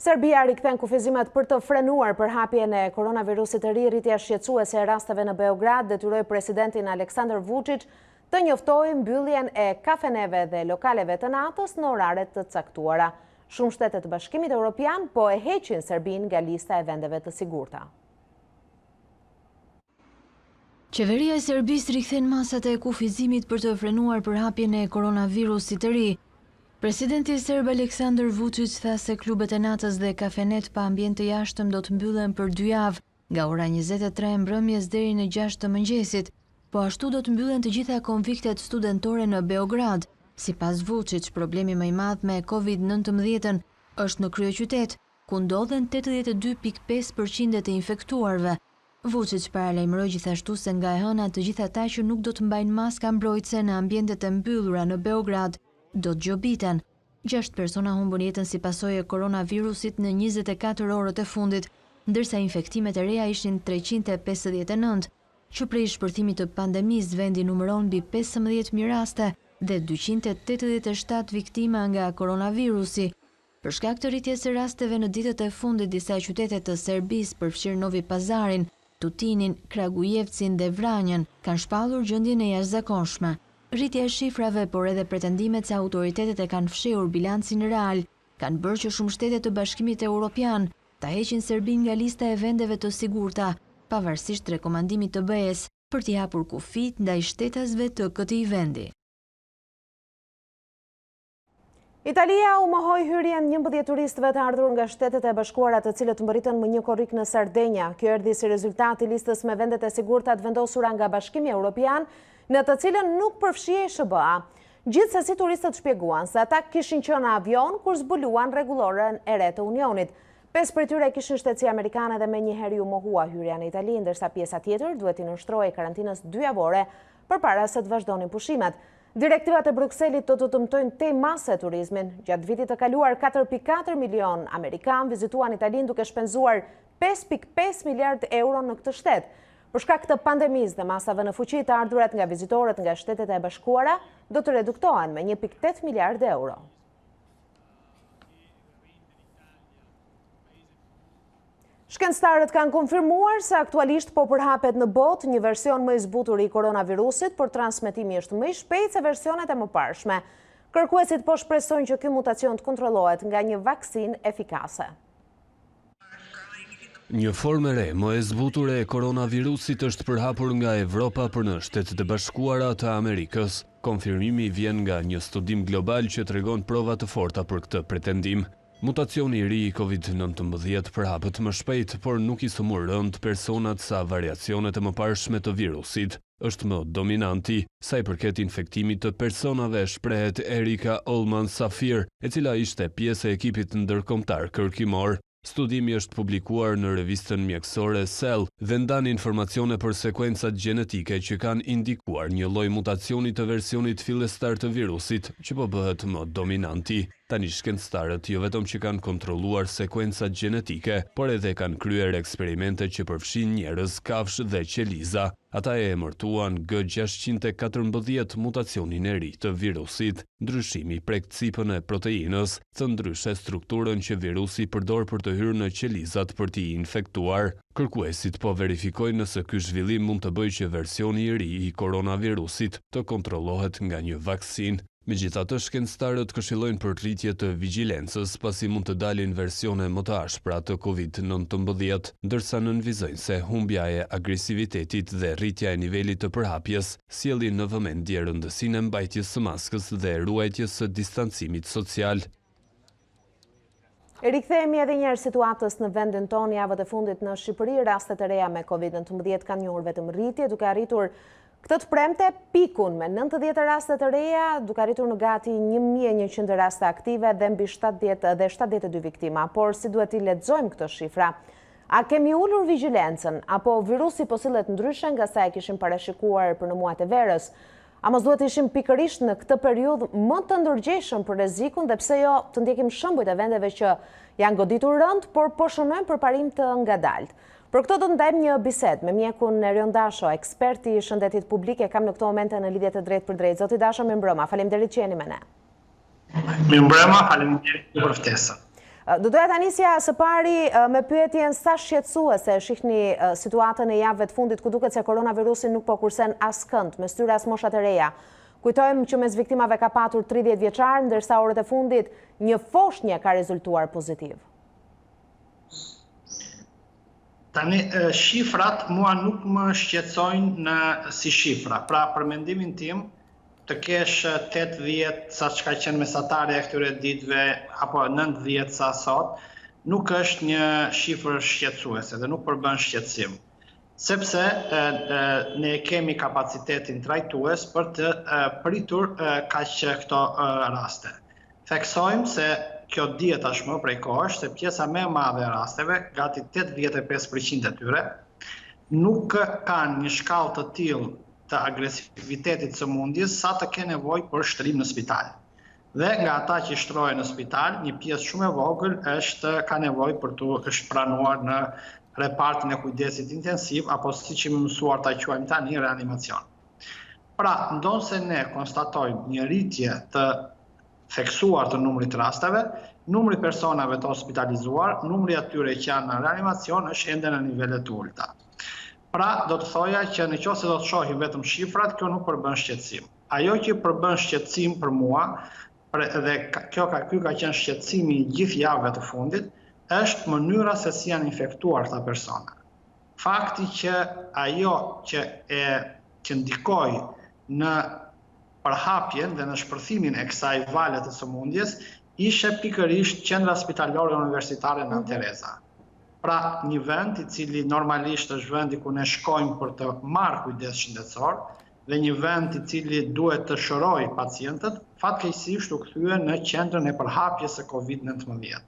Serbia rikthen kufizimet për të frenuar përhapjen e koronavirusit të ri. Rritja shqetësuese e rasteve në Beograd detyroi presidentin Aleksandar Vučić të njoftojë mbylljen e kafeneve dhe lokaleve të natës në orare të caktuara. Shumë shtete të Bashkimit Evropian po e heqin Serbinë nga lista e vendeve të sigurta. Qeveria e Serbisë rikthen masat e kufizimit për të frenuar përhapjen e koronavirusit të ri. Presidenti serb Aleksandar Vučić tha se klubet e natës dhe kafenet pa ambient të jashtëm do të mbyllen për 2 javë, nga ora 23 mbrëmjes deri në 6 të mëngjesit, po ashtu do të mbyllen të gjitha konviktet studentore në Beograd. Sipas Vučić, problemi më i madh me COVID-19 është në kryeqytet, ku ndodhen 82.5% e infektuarve. Vučić paralajmëroi gjithashtu se nga e hëna të gjithë ata që nuk do të mbajnë maska mbrojtëse në ambientet e mbyllura në Beograd do të gjobiten. 6 persona humbën jetën si pasojë e koronavirusit në 24 orët e fundit, ndërsa infektimet e reja ishin 359, që prej shpërthimit të pandemisë vendi numëron mbi 15.000 raste dhe 287 viktima nga koronavirusi. Për shkak të rritjes së rasteve në ditët e fundit, disa qytete të Serbisë, përfshirë Novi Pazarin, Tutinin, Kragujevcin dhe Vranjen, kanë shpallur gjendjen e jashtëzakonshme. Rritja e shifrave, por edhe pretendimet se autoritetet e kanë fshehur bilancin real, kanë bërë që shumë shtete të Bashkimit Evropian ta heqin Serbinë nga lista e vendeve të sigurta, pavarësisht rekomandimit të BE-s për t'i hapur kufijt ndaj shtetasve të këtij vendi. Italia u mohoi hyrjen 11 turistëve të ardhur nga Shtetet e Bashkuara, të cilët mbërritën më një korrik në Sardenja. Kjo erdhi si rezultat i listës me vendet e sigurta të vendosura nga Bashkimi Evropian, në të cilën nuk përfshihej SBA. Gjithsesi turistët shpjeguan se ata kishin qenë në avion kur zbuluan rregulloren e re të Unionit. 5 prej tyre kishin shtetësi amerikane dhe menjëherë u mohua hyrja në Itali, ndërsa pjesa tjetër duhet i nënshtrohej karantinës 2 javore përpara se të vazhdonin pushimet. Direktivat e Brukselit do të dëmtojnë tej mase turizmin. Gjatë vitit të kaluar 4.4 milion amerikan vizituan Italinë duke shpenzuar 5.5 miliard euro në këtë shtet. Për shkak të pandemisë dhe masave në fuqi, të ardhurat nga vizitorët nga Shtetet e Bashkuara do të reduktohen me 1.8 miliard euro. Shkencëtarët kanë konfirmuar se aktualisht po përhapet në botë një version më i zbutur i koronavirusit, por transmetimi është më i shpejt se versionet e mëparshme. Kërkuesit po shpresojnë që ky mutacion të kontrollohet nga një vaksinë efikase. Një formë e re më e zbutur e koronavirusit është përhapur nga Evropa për në Shtetet e Bashkuara të Amerikës. Konfirmimi vjen nga një studim global që tregon prova të forta për këtë pretendim. Mutacioni i ri i COVID-19 përhapet më shpejt, por nuk i sëmur rënd personat sa variacionet e mëparshme të virusit. Është më dominanti, sa i përket infektimit të personave, shprehet Erika Olman Safir, e cila ishte pjesë e ekipit ndërkombëtar kërkimor. Studimi është publikuar në revistën mjekësore Cell dhe ndan informacione për sekuencat gjenetike që kanë indikuar një lloj mutacioni të versionit fillestar të virusit, që po bëhet më dominanti. Tani shkencëtarët jo vetëm që kanë kontrolluar sekuencat gjenetike, por edhe kanë kryer eksperimente që përfshin njerëz, kafshë dhe qeliza. Ata e emërtuan G614 mutacionin e ri të virusit. Ndryshimi prek cipën e proteinës, të ndryshe strukturën që virusi përdor për të hyrë në qelizat për t'i infektuar. Kërkuesit po verifikojnë nëse ky zhvillim mund të bëjë që versioni i ri i koronavirusit të kontrollohet nga një vaksinë. Megjithatë, shkencëtarët këshillojnë për rritje të vigjilencës, pasi mund të dalin versione më të ashpra të COVID-19, ndërsa nënvizojnë se humbja e agresivitetit dhe rritja e nivelit të përhapjes sjellin në vëmendje rëndësinë e mbajtjes së maskës dhe ruajtjes së distancimit social. Rikthehemi edhe një herë situatës në vendin tonë. Javët e fundit në Shqipëri, rastet e reja me COVID-19 kanë njohur vetëm rritje, duke arritur këtë të premte pikun me 90 raste të reja, duke arritur në gati 1100 raste aktive dhe mbi 72 viktima. Por si duhet i lexojmë këto shifra? A kemi ulur vigjilencën, apo virusi po sillet ndryshe nga sa e kishim parashikuar për në muajt e verës? A mos duhet ishim pikërisht në këtë periudhë më të ndërgjegjshëm për rrezikun, dhe pse jo të ndjekim shembujt e vendeve që janë goditur rënd, por po shënojnë përparim të ngadalt. Për këto do të ndajmë një bisedë me mjekun Erion Dasho, eksperti i shëndetit publik, e kam në këto momente në lidhje të drejtë për drejtë. Zoti Dasho, mirëmbrëma, faleminderit që jeni me ne. Mirëmbrëma, faleminderit për ftesën. Do doja ta nisja së pari me pyetjen sa shqetësuese shihni situatën e javëve të fundit, ku duket se koronavirusi nuk po kursen askënd, me styre as moshat e reja. Kujtojmë që mes viktimave ka patur 30 vjeçar, ndërsa orët e fundit një foshnjë ka rezultuar pozitiv. Tani, shifrat mua nuk më shqetësojnë si shifra. Pra, për mendimin tim, të kesh 8-10 sa që ka qenë mesatarja e këtyre ditëve, apo 9-10 sa sot, nuk është një shifër shqetësuese dhe nuk përbën shqetësim. Sepse ne kemi kapacitetin trajtues për të pritur kaq këto raste. Theksojmë se kjo dihet tashmë prej kohësh se pjesa më e madhe e rasteve, gati 85% e tyre, nuk kanë një shkallë të tillë të agresivitetit sëmundjes sa të kenë nevojë për shtrim në spital. Dhe nga ata që shtrohen në spital, një pjesë shumë e vogël ka nevojë për të shpranuar në repartin e kujdesit intensiv, apo siç jemi mësuar ta quajmë tani, reanimacion. Pra, ndonse ne konstatojmë një rritje të theksuar të numrit rasteve, numri personave të hospitalizuar, numri atyre që janë në reanimacion është ende në nivele të ulta. Pra, do të thoja që nëse do të shohim vetëm shifrat, kjo nuk përbën shqetësim. Ajo që përbën shqetësim për mua, dhe ky ka qenë shqetësimi i gjithë javëve të fundit, është mënyra se si janë infektuar këta persona. Fakti që ajo që ndikoi në përhapjen dhe në shpërthimin e kësaj vale të sëmundjes ishte pikërisht qendra spitalore universitare Nën Tereza. Pra, një vend i cili normalisht është vendi ku ne shkojmë për të marrë kujdes shëndetësor, dhe një vend i cili duhet të shërojë pacientët, fatkeqësisht u kthye në qendrën e përhapjes së COVID-19.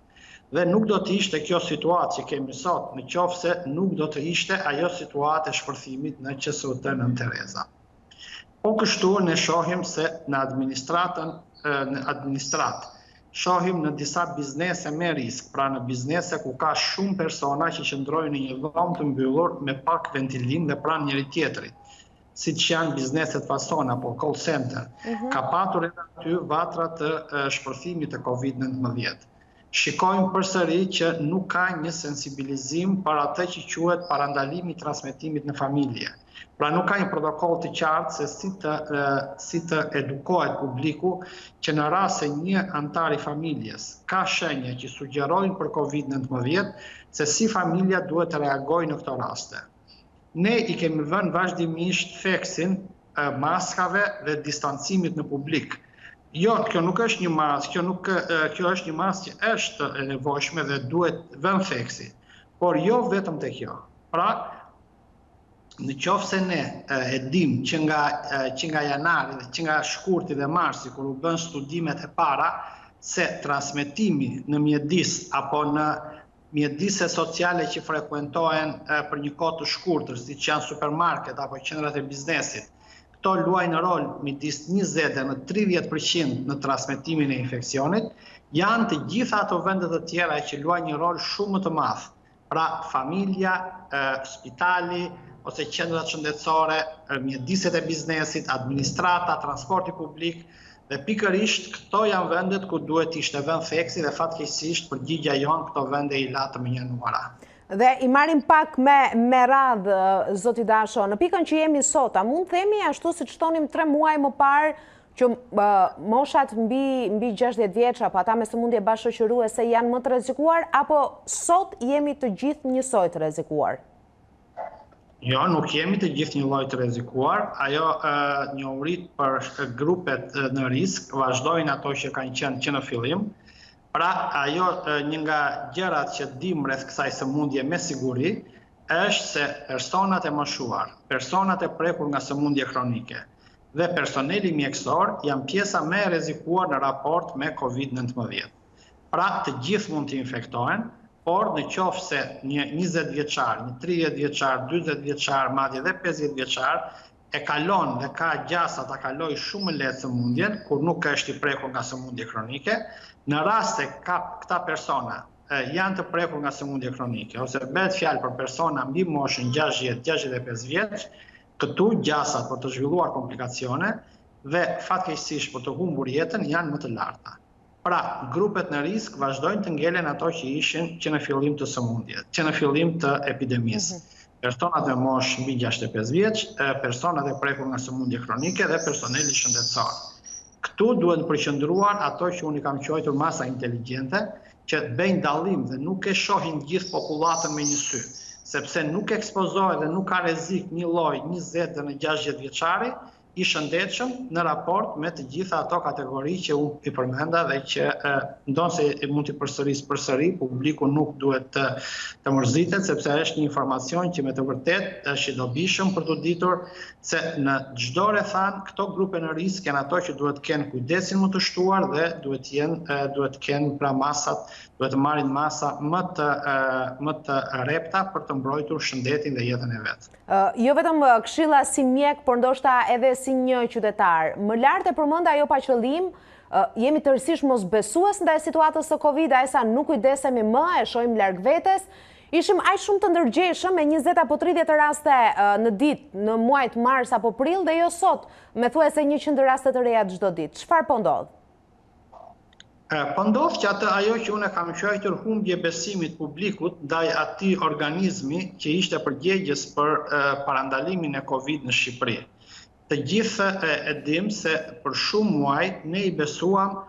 Dhe nuk do të ishte kjo situatë që kemi sot, në qoftë se nuk do të ishte ajo situatë e shpërthimit në QSUT Nën Tereza. Po kështu ne shohim se në administratë, shohim në disa biznese me risk, pra në biznese ku ka shumë persona që qëndrojnë në një dhomë të mbyllur me pak ventilim dhe pranë njëri tjetrit, siç janë bizneset fason apo call center, ka patur edhe aty vatra të shpërthimit të COVID-19. Shikojmë përsëri që nuk ka një sensibilizim për atë që quhet parandalimi i transmetimit në familje. Pra nuk ka një protokoll të qartë se si të edukohet publiku që në rast se një antar i familjes ka shenja që sugjerojnë për COVID-19, se si familja duhet të reagojë në këto raste. Ne i kemi vënë vazhdimisht theksin maskave dhe distancimit në publik. Jo, kjo nuk është një maskë, kjo është një maskë që është e nevojshme dhe duhet vënë theksi, por jo vetëm te kjo. Pra, në qoftë se ne e dim që nga janari dhe që nga shkurti dhe marsi, kur u bën studimet e para, se transmetimi në mjedis apo në mjedise sociale që frekuentohen për një kohë të shkurtër, siç janë supermarket apo qendrat e biznesit, këto luajnë rol midis 20 dhe në 30% në transmetimin e infeksionit, janë të gjitha ato vende të tjera që luajnë një rol shumë të madh. Pra familja, spitali ose qendrat shëndetësore, mjediset e biznesit, administrata, transporti publik, dhe pikërisht këto janë vendet ku duhet ishte vënë theksi dhe fatkeqësisht përgjigjja jonë këto vende i latë më njohuara. Dhe i marim pak me radhë, zoti Dasho, në pikën që jemi sot, a mund themi ashtu si që tonim 3 muaj më parë që moshat mbi 60 vjeç apo ata me sëmundje bashkëqëruese janë më të rrezikuar, apo sot jemi të gjithë njësoj të rrezikuar? Jo, nuk jemi të gjithë një lloj të rrezikuar. Ajo njohurit për grupet në risk vazhdojnë ato që kanë qenë që në fillim. Pra, ajo një nga gjërat që dim rreth kësaj sëmundje me siguri është se personat e moshuar, personat e prekur nga sëmundje kronike dhe personeli mjekësor janë pjesa më e rrezikuar në raport me COVID-19. Pra, të gjithë mund të infektohen, por në qoftë se një 20 vjeçar, një 30 vjeçar, 40 vjeçar, madje edhe 50 vjeçar e kalon dhe ka gjasa ta kaloj shumë lehtë sëmundjen, kur nuk është i prekur nga sëmundje kronike, në rast se këta persona janë të prekur nga sëmundje kronike, ose bëhet fjalë për persona mbi moshën 60-65 vjeç, këtu gjasat për të zhvilluar komplikacione dhe fatkeqësisht për të humbur jetën janë më të larta. Pra, grupet në risk vazhdojnë të ngelen ato që ishin që në fillim të sëmundjes, që në fillim të epidemisë. Personat me moshë mbi 65 vjeç, personat e prekur nga sëmundje kronike dhe personeli shëndetësor. Këtu duhet përqendruar ato që unë i kam quajtur masa inteligjente, që bëjnë dallim dhe nuk e shohin gjithë popullatën me një sy, sepse nuk ekspozohet dhe nuk ka rrezik një lloj 20 dhe në 60 vjeçari i shëndetshëm në raport me të gjitha ato kategori që unë i përmenda dhe që ndonse mund t'i përsëri, publiku nuk duhet të mërzitet, sepse është një informacion që me të vërtet është i dobishëm për të ditur se në çdo rrethan këto grupe në risk janë ato që duhet kenë kujdesin më të shtuar dhe duhet kenë pra masat, duhet të marrin masa më të repta për të mbrojtur shëndetin dhe jetën e vet. Jo vetëm këshilla si mjek, por ndoshta edhe si një qytetar. Më lart e përmend ajo pa qëllim, jemi tërësisht mosbesues ndaj situatës së Covid, ajsa nuk kujdesemi më, e shohim larg vetes. Ishim aq shumë të ndërgjegjshëm me 20 apo 30 raste në ditë, në muajt mars apo prill, dhe jo sot, me thuajse 100 raste të reja çdo ditë. Çfarë po ndodh? Po ndodh që ajo që unë kam quajtur humbje besimit publikut ndaj atij organizmi që ishte përgjegjës për parandalimin e Covid në Shqipëri. Të gjithë e dim se për shumë muaj ne i besuam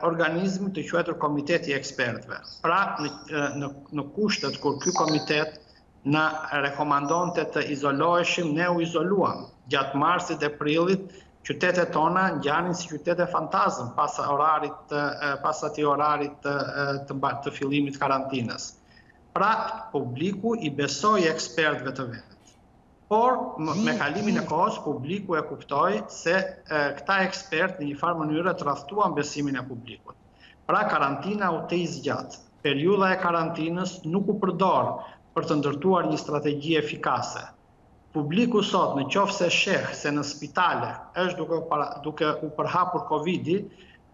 organizmit të quajtur Komiteti i Ekspertëve. Pra, në kushtet kur ky komitet na rekomandonte të izoloheshim, ne u izoluam. Gjatë marsit dhe prillit, qytetet tona ngjanin si qytete fantazm pas atij orarit të fillimit karantinës. Pra, publiku i besoi ekspertëve të vet. Por, me kalimin e kohës, publiku e kuptoi se këta ekspert në një farë mënyrë tradhtuan besimin e publikut. Pra, karantina u te zgjat. Periudha e karantinës nuk u përdor për të ndërtuar një strategji efikase. Publiku sot, në qoftë se sheh se në spitale është duke u përhapur Covidi,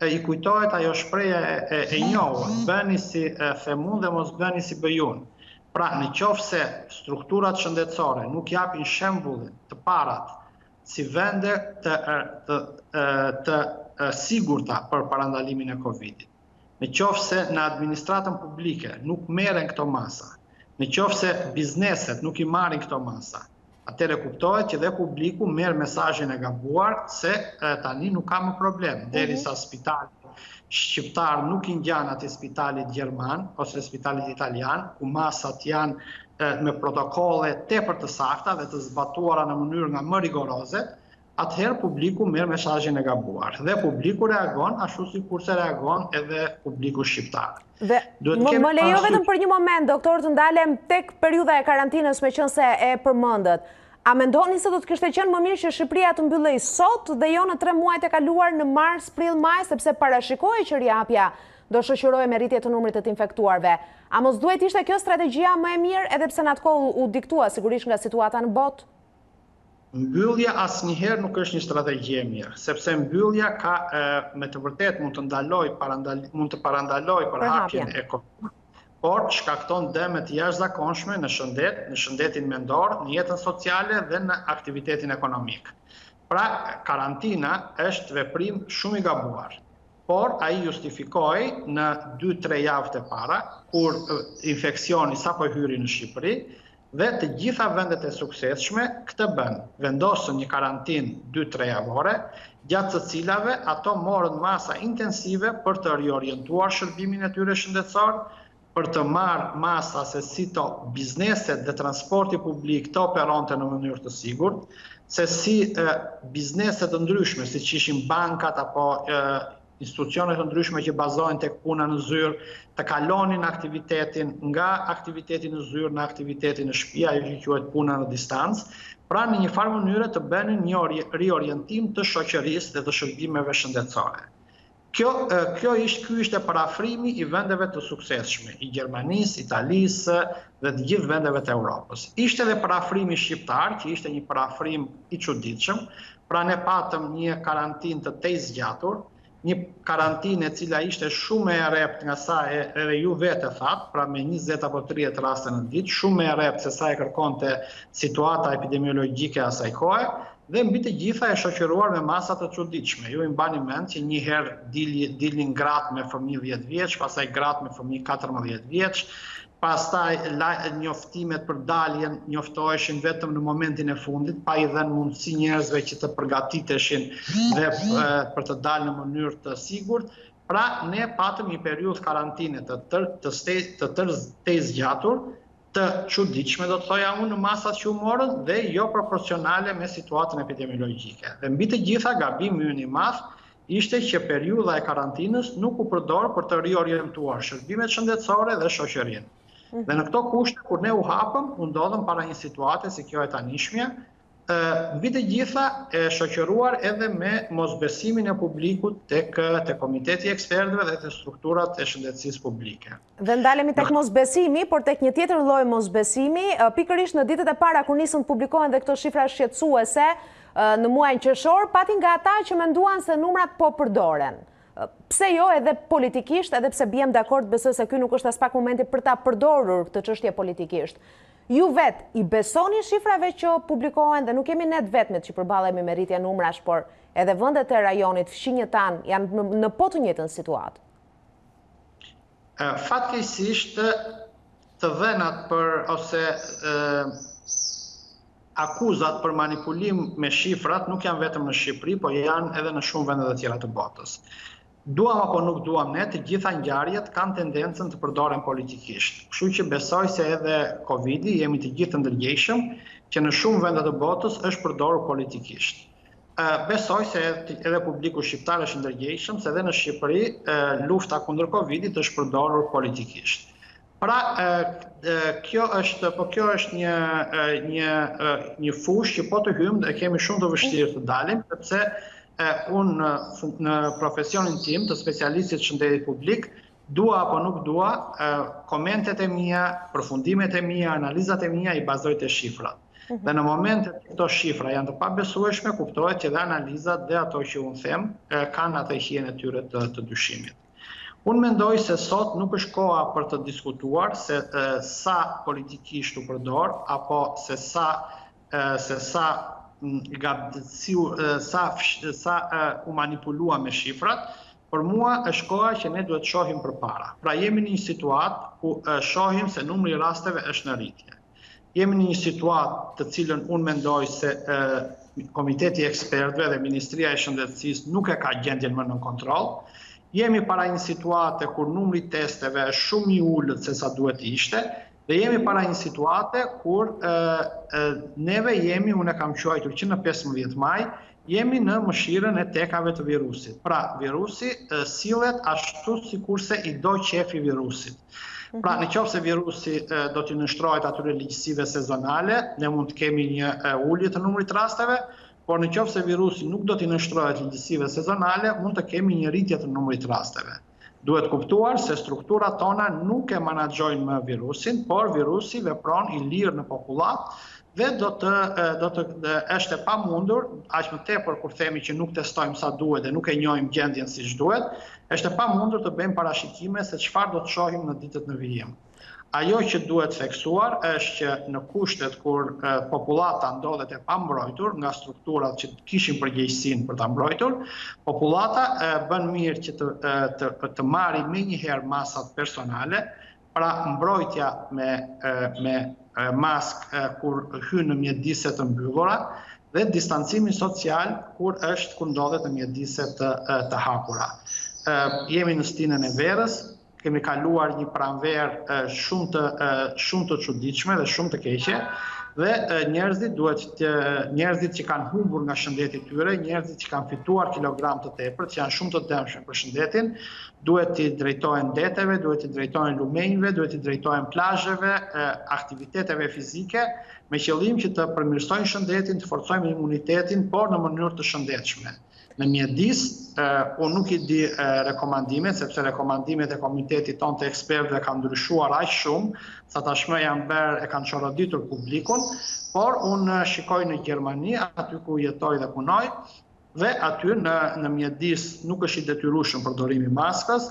i kujtohet ajo shpreha e njohur, bëni si themun dhe mos bëni si bëjun. Pra, në qoftë se strukturat shëndetësore nuk japin shembullin të parat si vende të sigurta për parandalimin e Covidit, në qoftë se në administratën publike nuk merren këto masa, në qoftë se bizneset nuk i marrin këto masa, atëherë kuptohet që dhe publiku merr mesazhin e gabuar se tani nuk ka më problem, derisa spitali shqiptar nuk i ngjan atij spitalit gjerman ose spitalit italian, ku masat janë me protokolle tepër të sakta dhe të zbatuara në mënyrë nga më rigoroze, atëherë publiku merr mesazhin e gabuar. Dhe publiku reagon ashtu sikurse reagon edhe publiku shqiptar. Dhe më lejo vetëm për një moment, doktor, të ndalem tek periudha e karantinës, me qenë se e përmendët. A mendoni se do të kishte qenë më mirë që Shqipëria të mbyllej sot dhe jo në 3 muajt e kaluar në mars, prill, maj, sepse parashikohej që rjapja do shoqërohej me rritje të numrit të infektuarve. A mos duhet ishte kjo strategjia më e mirë, edhe pse në atë kohë u diktua sigurisht nga situata në botë? Mbyllja asnjëherë nuk është një strategji e mirë, sepse mbyllja ka me të vërtetë mund të parandaloj përhapjen e Covidit, por shkakton dëme të jashtëzakonshme në shëndet, në shëndetin mendor, në jetën sociale dhe në aktivitetin ekonomik. Pra, karantina është veprim shumë i gabuar, por ai justifikoi në 2-3 javët e para, kur infeksioni sapo hyri në Shqipëri, dhe të gjitha vendet e suksesshme këtë bën, vendosën një karantinë 2-3 javore, gjatë të cilave ato morën masa intensive për të riorientuar shërbimin e tyre shëndetësor, për të marrë masa se si to bizneset dhe transporti publik të operonte në mënyrë të sigurt, se si bizneset të ndryshme, si që ishin bankat apo institucionet të ndryshme që bazohen tek puna në zyrë, të kalonin aktivitetin nga aktiviteti në zyrë në aktivitetin në shtëpi, ajo që quhet puna në distancë, pra në një farë mënyre të bënin një riorientim të shoqërisë dhe të shërbimeve shëndetësore. Ky ishte parafrimi i vendeve të suksesshme, i Gjermanisë, Italisë dhe të gjithë vendeve të Europës. Ishte edhe parafrimi shqiptar, që ishte një parafrim i çuditshëm, pra ne patëm një karantinë të tezgjatur, një karantinë e cila ishte shumë e erreptë nga sa edhe ju vetë thatë, pra me 20 apo 30 raste në ditë, shumë e erreptë se sa e kërkonte situata epidemiologjike asaj kohe, dhe mbi të gjitha e shoqëruar me masa të çuditshme. Ju i mbani mend që një herë dilnin gratë me fëmijë 10 vjeç, pastaj gratë me fëmijë 14 vjeç, pastaj njoftimet për daljen njoftoheshin vetëm në momentin e fundit, pa i dhënë mundësi njerëzve që të përgatiteshin dhe për të dalë në mënyrë të sigurt. Pra, ne patëm një periudhë karantine të tezgjatur, të çuditshme, do të thoja unë, në masat që u morën dhe jo proporcionale me situatën epidemiologjike. Dhe mbi të gjitha, gabimi ynë i madh ishte që periudha e karantinës nuk u përdor për të riorientuar shërbimet shëndetësore dhe shoqërinë. Dhe në këto kushte, kur ne u hapëm, u ndodhëm para një situate si kjo e tanishmja, mbi të gjitha e shoqëruar edhe me mosbesimin e publikut tek komiteti i ekspertëve dhe te strukturat e shëndetësisë publike. Dhe ndalemi tek mosbesimi, por tek një tjetër lloj mosbesimi, pikërisht në ditët e para kur nisën të publikohen dhe këto shifra shqetësuese në muajin qershor, pati nga ata që menduan se numrat po përdoren. Pse jo edhe politikisht, edhe pse biem dakord, besoj se ky nuk është as pak momenti për ta përdorur këtë çështje politikisht. Ju vet i besoni shifrave që publikohen dhe nuk jemi ne vetmet që përballemi me rritje numrash, por edhe vendet e rajonit, fshinjët tan janë në po të njëjtën situatë. Fatkeqësisht të dhënat ose akuzat për manipulim me shifrat nuk janë vetëm në Shqipëri, por janë edhe në shumë vende të tjera të botës. Duam apo nuk duam ne, të gjitha ngjarjet kanë tendencën të përdoren politikisht. Kështu që besoj se edhe Covidi, jemi të gjithë të ndërgjegjshëm, që në shumë vende të botës është përdorur politikisht. Besoj se edhe publiku shqiptar është i ndërgjegjshëm, se edhe në Shqipëri lufta kundër Covidit është përdorur politikisht. Pra, kjo është një fushë që po të hymë dhe kemi shumë të vështirë të dalim, sepse unë në profesionin tim të specialistit shëndetit publik, dua apo nuk dua, komentet e mia, përfundimet e mia, analizat e mia I bazoj të shifrat. Dhe në momentet që këto shifra janë të pabesueshme, kuptohet që dhe analizat dhe ato që unë them kanë atë hijen e tyre të dyshimit. Unë mendoj se sot nuk është koha për të diskutuar se sa politikisht u përdor, apo se sa u manipulua me shifrat. Për mua është koha që ne duhet shohim përpara. Pra jemi në një situatë ku shohim se numri I rasteve është në rritje. Jemi në një situatë të cilën unë mendoj se Komiteti I Ekspertëve dhe Ministria e Shëndetësisë nuk e ka gjendjen më në kontroll. Jemi para një situate kur numri testeve është shumë I ullët se sa duhet ishte, dhe jemi para një situate kur neve jemi, unë e kam quajtur që në 15 maj, jemi në mëshirën e tekave të virusit. Pra, virusi sillet ashtu sikurse I do qefi virusit. Pra, në qoftë se virusi do t'i nështrohet atyre ligjësive sezonale, ne mund të kemi një ullje të numrit rasteve, por në qoftë se virusi nuk do t'i nështrohet ligjësive sezonale, mund të kemi një rritje të numrit rasteve. Duhet kuptuar se strukturat tona nuk e menaxhojnë më virusin, por virusi vepron I lirë në popullat dhe do të është e pamundur, aq më tepër kur themi që nuk testojmë sa duhet dhe nuk e njohim gjendjen siç duhet, është e pamundur të bëjmë parashikime se çfarë do të shohim në ditët në vijim. Ajo që duhet theksuar është që në kushtet kur popullata ndodhet e pambrojtur nga strukturat që kishin përgjegjësinë për ta mbrojtur, popullata bën mirë që të marrë menjëherë masat personale, pra mbrojtja me mask kur hyn në mjedise të mbyllura dhe distancimi social kur ndodhet në mjedise të hapura. Jemi në stinën e verës, kemi kaluar një pranverë shumë të çuditshme dhe shumë të keqe, dhe njerëzit që kanë humbur nga shëndeti I tyre, njerëzit që kanë fituar kilogram të tepër, që janë shumë të dëmshëm për shëndetin, duhet t'i drejtohen deteve, duhet t'i drejtohen lumenjve, duhet t'i drejtohen plazheve, aktiviteteve fizike, me qëllim që të përmirësojnë shëndetin, të forcojmë imunitetin, por në mënyrë të shëndetshme. Në mjedis, unë nuk I di rekomandimet, sepse rekomandimet e komitetit tonë të ekspertëve kanë ndryshuar aq shumë, sa tashmë e kanë çoroditur publikun, por unë shikoj në Gjermani, aty ku jetoj dhe punoj, dhe aty në mjedis nuk është I detyrueshëm përdorimi maskës,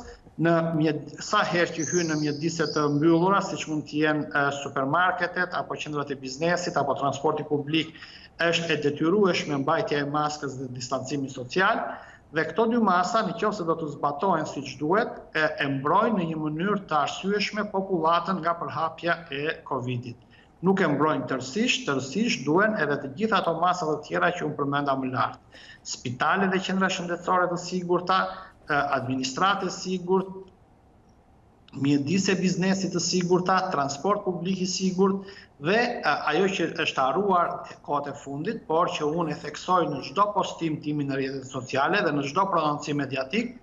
sa herë që hyn në mjedise të mbyllura, siç mund të jenë supermarketet, apo qendrat e biznesit, apo transporti publik, është e detyrueshme mbajtja e maskës dhe distancimi social, dhe këto dy masa, nëse do të zbatohen siç duhet, e mbrojnë në një mënyrë të arsyeshme popullatën nga përhapja e Covidit. Nuk e mbrojnë tërësisht duhen edhe të gjitha ato masa të tjera që unë përmenda më lart. Spitale dhe qendra shëndetësore të sigurta, administratë e sigurt, mjedise biznesit të sigurta, transport publik I sigurt, dhe ajo që është harruar kohët e fundit, por që unë e theksoj në çdo postim timin në rrjetet sociale dhe në çdo prononcim mediatik,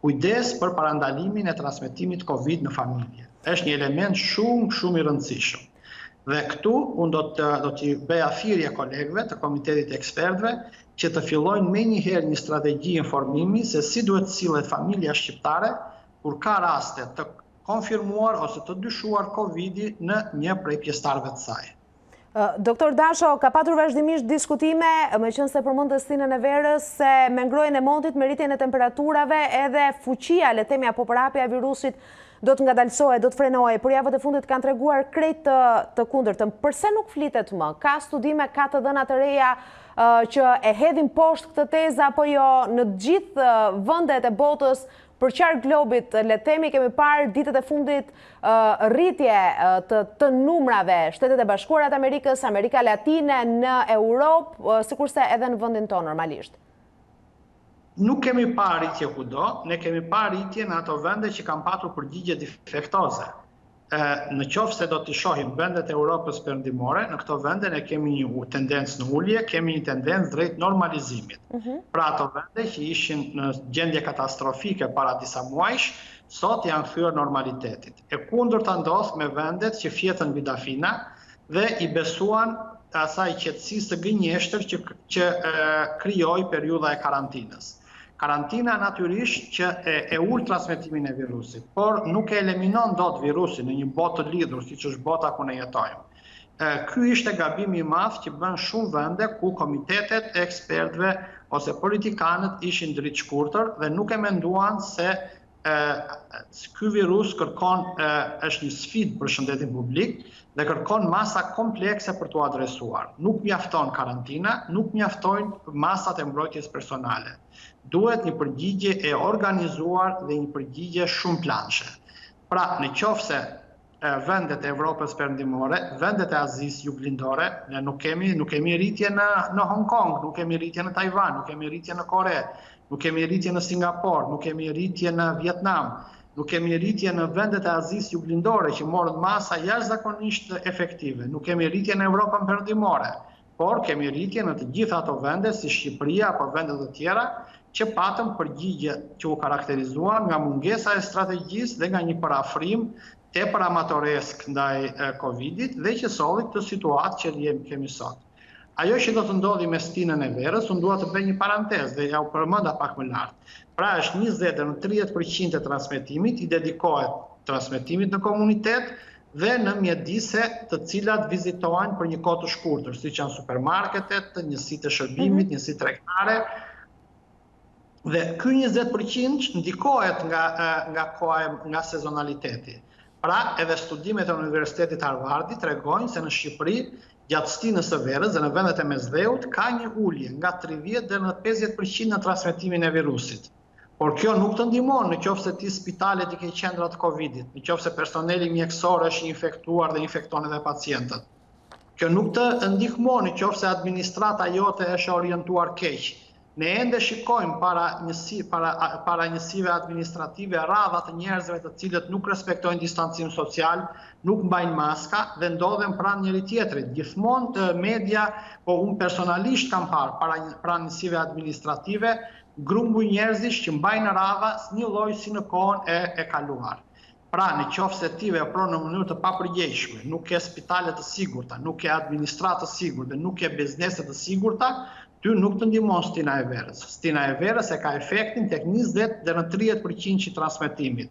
kujdes për parandalimin e transmetimit Covid në familje. Është një element shumë I rëndësishëm. Dhe këtu unë do t'i bëja thirrje kolegëve të Komitetit të Ekspertëve që të fillojnë menjëherë një strategji informimi se si duhet sillet familja shqiptare kur ka raste të konfirmuar ose të dyshuar Covidi në një prej pjesëtarëve të saj. Doktor Dasho, ka patur vazhdimisht diskutime, me qenë se përmendë stinën e verës, se me ngrojen e mondit, me rritjen e temperaturave, edhe fuqia, le themi, apo përhapja e virusit do të ngadalsohet, do të frenohet, por javët e fundit kanë treguar krejt të kundërtën. Përse nuk flitet më? Ka studime, ka të dhëna të reja që e hedhin poshtë këtë tezë, apo jo në gjithë vendet e botës për qark globit, le themi, kemi parë ditët e fundit rritje të numrave, Shtetet e Bashkuara të Amerikës, Amerika Latine, në Europë, sikurse edhe në vendin tonë normalisht. Nuk kemi parë rritje kudo, ne kemi parë rritje në ato vende që kanë patur përgjigje defektoze. Në qoftë se do të shohim vendet e Europës perëndimore, në këto vende ne kemi një tendencë në ulje, kemi një tendencë drejt normalizimit. Pra ato vende që ishin në gjendje katastrofike para disa muajsh, sot janë kthyer normalitetit. E kundërta ndodh me vendet që fjetën bidafina dhe i besuan asaj qetësisë së gënjeshtër që krijoi periudha e karantinës. Karantina natyrisht që e ul transmetimin e virusit, por nuk e eliminon dot virusin në një botë të lidhur siç është bota ku ne jetojmë. Ky ishte gabimi i madh që bën shumë vende ku komitetet e ekspertëve ose politikanët ishin dritë shkurtër dhe nuk e menduan se ky virus është një sfidë për shëndetin publik dhe kërkon masa komplekse për t'u adresuar. Nuk mjafton karantina, nuk mjaftojnë masat e mbrojtjes personale. Duhet një përgjigje e organizuar dhe një përgjigje shumë planshe. Pra, në qoftë se vendet e Evropës Perëndimore, vendet e Azisë Juglindore, ne nuk kemi rritje në Hong Kong, nuk kemi rritje në Taiwan, nuk kemi rritje në Kore, nuk kemi rritje në Singapur, nuk kemi rritje në Vietnam, nuk kemi rritje në vendet e Azisë Juglindore që morën masa jashtëzakonisht efektive, nuk kemi rritje në Evropën Perëndimore, por kemi rritje në të gjitha ato vende si Shqipëria apo vendet të tjera që patëm përgjigje që u karakterizuan nga mungesa e strategjisë dhe nga një parafrim tepër amatoresk ndaj Covidit dhe që solli këtë situatë që kemi sot. Ajo që do të ndodhi me stinën e verës, unë dua të bëj një parantezë dhe ja u përmenda pak më lart. Pra është 20 deri në 30% e transmetimit i dedikohet transmetimit në komunitet dhe në mjedise të cilat vizitohen për një kohë të shkurtër, siç janë supermarketet, njësitë e shërbimit, njësitë tregtare. Dhe ky 20% ndikohet nga sezonaliteti. Pra, edhe studimet e Universitetit Harvardi tregojnë se në Shqipëri, gjatë stinës së verës dhe në vendet e mesdheut, ka një ulje nga 30 deri në 50% në transmetimin e virusit. Por kjo nuk të ndihmon në qoftë se ti spitalet i ke qendrat Covidit, në qoftë se personeli mjekësor është infektuar dhe infekton edhe pacientët. Kjo nuk të ndihmon në qoftë se administrata jote është orientuar keq. Ne ende shikojmë para njësive administrative radha të njerëzve të cilët nuk respektojnë distancim social, nuk mbajnë maska dhe ndodhen pranë njëri tjetrit. Gjithmonë të media, po unë personalisht kam parë pranë njësive administrative, grumbull njerëzish që mbajnë radha një lloj si në kohën e kaluar. Pra, në qoftë se ti vepron në mënyrë të papërgjegjshme, nuk ke spitale të sigurta, nuk ke administratë të sigurta, nuk ke biznese të sigurta, ty nuk të ndihmon stina e verës. Stina e verës e ka efektin tek 20 deri në 30% i transmetimit.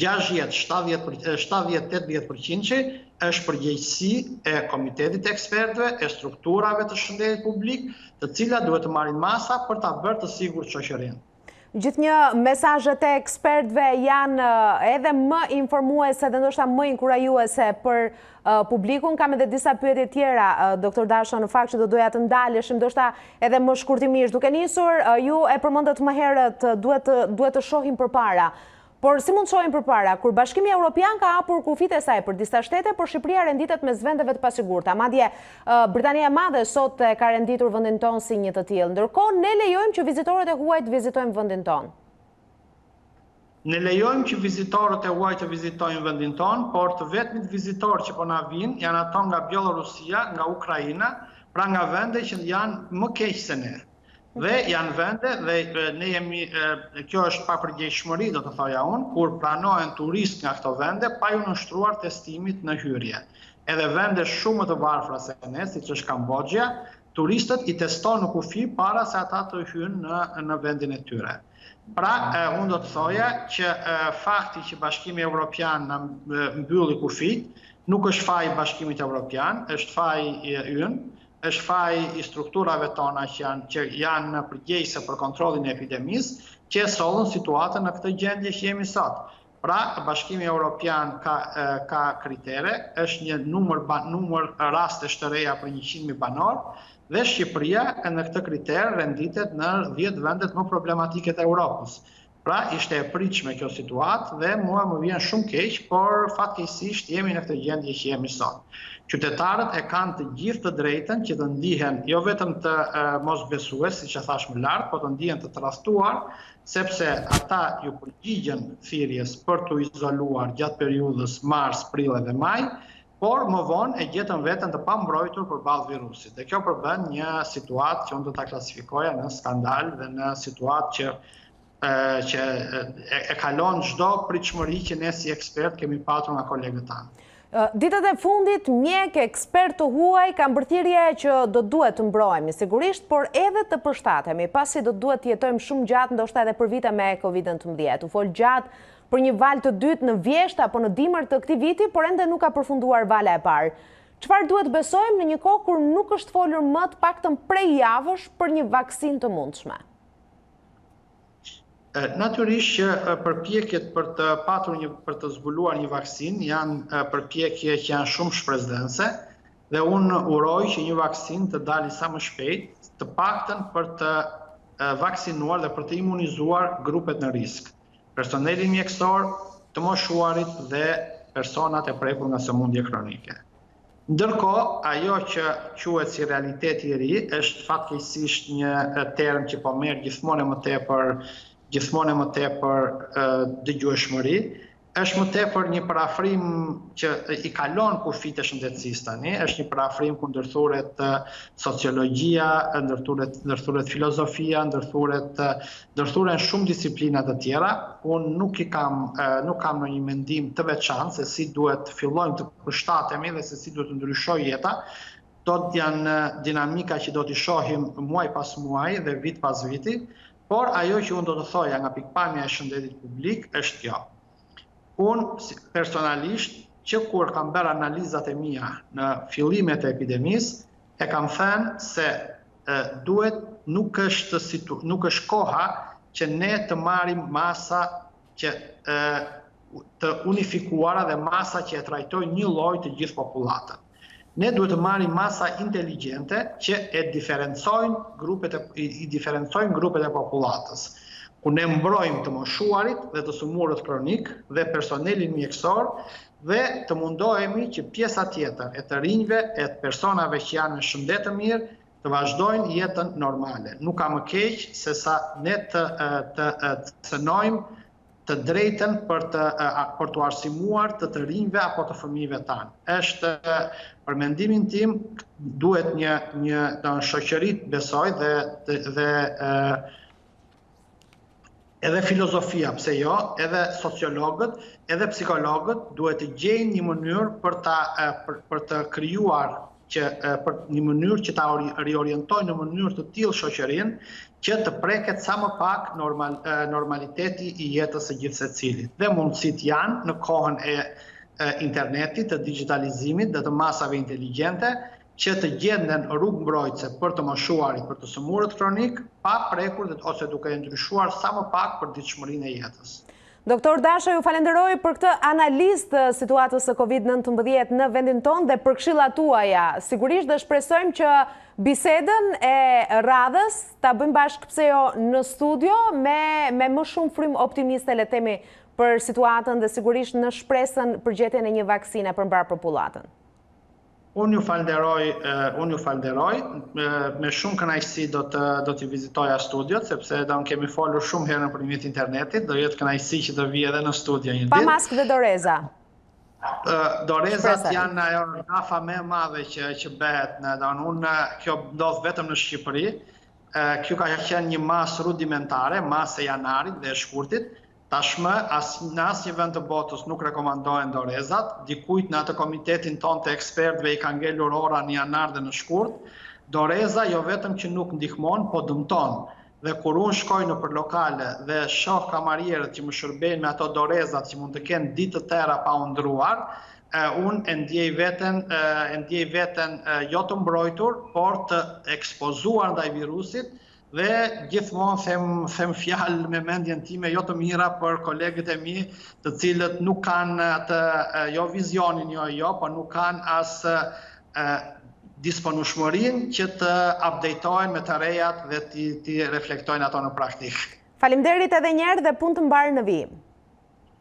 70-80% është përgjegjësi e komitetit të ekspertëve, e strukturave të shëndetit publik, të cilat duhet të marrin masa për ta bërë të sigurt shoqërinë. Gjithnjë mesazhet e ekspertëve janë edhe më informuese dhe ndoshta më inkurajuese për publikun. Kam edhe disa pyetje tjera, doktor Dasha, në fakt që do doja të ndaleshim, ndoshta edhe më shkurtimisht. Duke nisur, ju e përmendët më herët, duhet të shohim përpara. Por si mund të shohim përpara, kur Bashkimi Evropian ka hapur kufit e saj për disa shtete, por Shqipëria renditet mes vendeve të pasigurta. Madje Britania e Madhe sot ka renditur vendin tonë si një të tillë. Ndërkohë ne lejojmë që vizitorët e huaj të vizitojnë vendin tonë. Ne lejojmë që vizitorët e huaj të vizitojnë vendin tonë, por të vetmit vizitorë që po na vinë janë ato nga Bielorusia, nga Ukraina, pra nga vende që janë më keq se ne. Dhe janë vende dhe ne jemi, kjo është papërgjegjshmëri do të thoja unë, kur pranohen turistë nga këto vende pa ju nështruar testimit në hyrje. Edhe vende shumë të varfra se ne, siç është Kambodja, turistët i testojnë në kufi para se ata të hyjnë në vendin e tyre. Pra, unë do të thoja që fakti që Bashkimi Evropian na mbylli kufit nuk është faji i Bashkimit Evropian, është faji ynë, është faji i strukturave tona që janë përgjegjëse për kontrollin e epidemisë, që sollën situatën në këtë gjendje që jemi sot. Pra, Bashkimi Evropian ka kritere, është një numër rastesh të reja për 100.000 banor, dhe Shqipëria në këtë kriter renditet në 10 vendet më problematike të Europës. Pra, ishte e pritshme kjo situatë dhe mua më vjen shumë keq, por fatkeqësisht jemi në këtë gjendje që jemi sot. Qytetarët e kanë të gjithë të drejtën që të ndihen jo vetëm të mosbesues, siç e thash më lart, por të ndihen të tradhtuar, sepse ata ju përgjigjen thirrjes për t'u izoluar gjatë periudhës mars, prill dhe maj, por më vonë e gjetën veten të pambrojtur përballë virusit. Dhe kjo përbën një situatë që unë do ta klasifikoja në skandal dhe në situatë që që e kalon çdo pritshmëri që ne si ekspert kemi patur nga kolegët tanë. Ditët e fundit, mjek, ekspert të huaj, kam bërthirje që do duhet të mbrohemi sigurisht, por edhe të përshtatemi, pasi do duhet të jetojmë shumë gjatë, ndoshta edhe për vite me Covid-19. U fol gjatë për një val të dytë në vjesht apo në dimër të këtij viti, por ende nuk ka përfunduar vala e parë. Çfarë duhet besojmë në një kohë kur nuk është folur më të paktën prej javësh për një vaksinë të mundshme? Natyrisht që përpjekjet për të zbuluar një vaksinë janë përpjekje që janë shumë shpresdhënëse dhe unë uroj që një vaksinë të dali sa më shpejt, të paktën për të vaksinuar dhe për të imunizuar grupet në risk, personelin mjekësor, të moshuarit dhe personat e prekur nga sëmundje kronike. Ndërkohë, ajo që quhet si realiteti i ri është fatkeqësisht një term që po merr gjithmonë më tepër dëgjueshmëri, është më tepër një parafrim që i kalon kufit e shëndetësisë tani, është një parafrim ku ndërthuret sociologjia, ndërthuret filozofia, ndërthuren shumë disiplina të tjera. Unë nuk kam në një mendim të veçantë se si duhet të fillojmë të përshtatemi dhe se si duhet të ndryshojë jeta. Do të janë dinamika që do t'i shohim muaj pas muaj dhe vit pas viti. Por ajo që unë do të thoja nga pikpamja e shëndetit publik është kjo. Unë personalisht, që kur kam bërë analizat e mia në fillimet e epidemisë, e kam thënë se nuk është koha që ne të marrim masa që të unifikuara dhe masa që e trajtojnë një lloj të gjithë popullatën. Ne duhet të marrim masa inteligjente që i diferencojnë grupet e popullatës, ku ne mbrojmë të moshuarit dhe të sëmurët kronik dhe personelin mjekësor dhe të mundohemi që pjesa tjetër e të rinjve e të personave që janë në shëndet të mirë të vazhdojnë jetën normale. Nuk ka më keq se sa ne të cënojmë të drejtën për të arsimuar të rinjve apo të fëmijëve tanë. Është për mendimin tim duhet një shoqërit besoj dhe edhe filozofia, pse jo, edhe sociologët, edhe psikologët duhet të gjejnë një mënyrë për të krijuar një mënyrë që ta riorientojnë në mënyrë të tillë shoqërinë që të preket sa më pak normaliteti i jetës së gjithë secilit. Dhe mundësit janë në kohën e internetit, të digitalizimit dhe të masave inteligjente që të gjenden rrugë mbrojtëse për të moshuarit, për të sëmurët kronik, pa prekur ose duke ndryshuar sa më pak për ditëshmërinë e jetës. Doktor Dasha, ju falenderoj për këtë analizë të situatës së Covid-19 në vendin tonë dhe për këshillat tuaja. Sigurisht dhe shpresojmë që bisedën e radhës ta bëjmë bashkë pse jo në studio me më shumë frym optimiste le themi për situatën dhe sigurisht në shpresën për gjetjen e një vaksine për mbar popullatën. Unë ju falderoj, me shumë kënaqësi do t'i vizitoja studiot, sepse do në kemi folur shumë herë nëpërmjet internetit, do jetë kënaqësi që do vi edhe në studio një ditë. Pa maskë dhe doreza. Dorezat janë ajo gafa më e madhe që bëhet, kjo ndodh vetëm në Shqipëri. Kjo ka qenë një masë rudimentare, masë e janarit dhe e shkurtit. Tashmë, në asnjë vend të botës nuk rekomandohen dorezat, dikujt në atë komitetin ton të ekspertëve i ka ngelur ora në janar dhe në shkurt. Doreza jo vetëm që nuk ndihmon, po dëmton. Dhe kur unë shkoj në për lokale dhe shoh kamarierët që më shërbejnë me ato dorezat që mund të kenë ditë të tëra pa u ndruar, unë e ndjej veten jo të mbrojtur, por të ekspozuar ndaj virusit. Dhe gjithmonë them fjalë me mendjen time jo të mira për kolegët e mi, të cilët nuk kanë atë jo vizionin por nuk kanë as disponueshmërinë që të updatojnë me të rejat dhe të reflektojnë ato në praktikë. Faleminderit edhe një herë dhe punë të mbarë në vijim.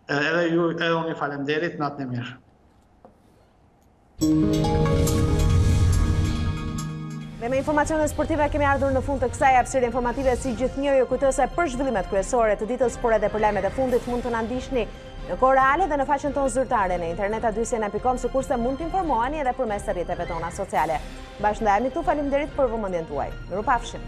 Edhe unë faleminderit, natën e mirë. Dhe me informacione sportive kemi ardhur në fund të kësaj hapësire informative si gjithnjë ju kujtoj se për zhvillimet kryesore të ditës, por edhe për lajmet e fundit mund të na ndiqni në kohë reale dhe në faqen tonë zyrtare në internet a2.com, sikurse mund të informoheni edhe përmes rrjeteve tona sociale. Bashkë ndajemi këtu, faleminderit për vëmendjen tuaj. Mirupafshim.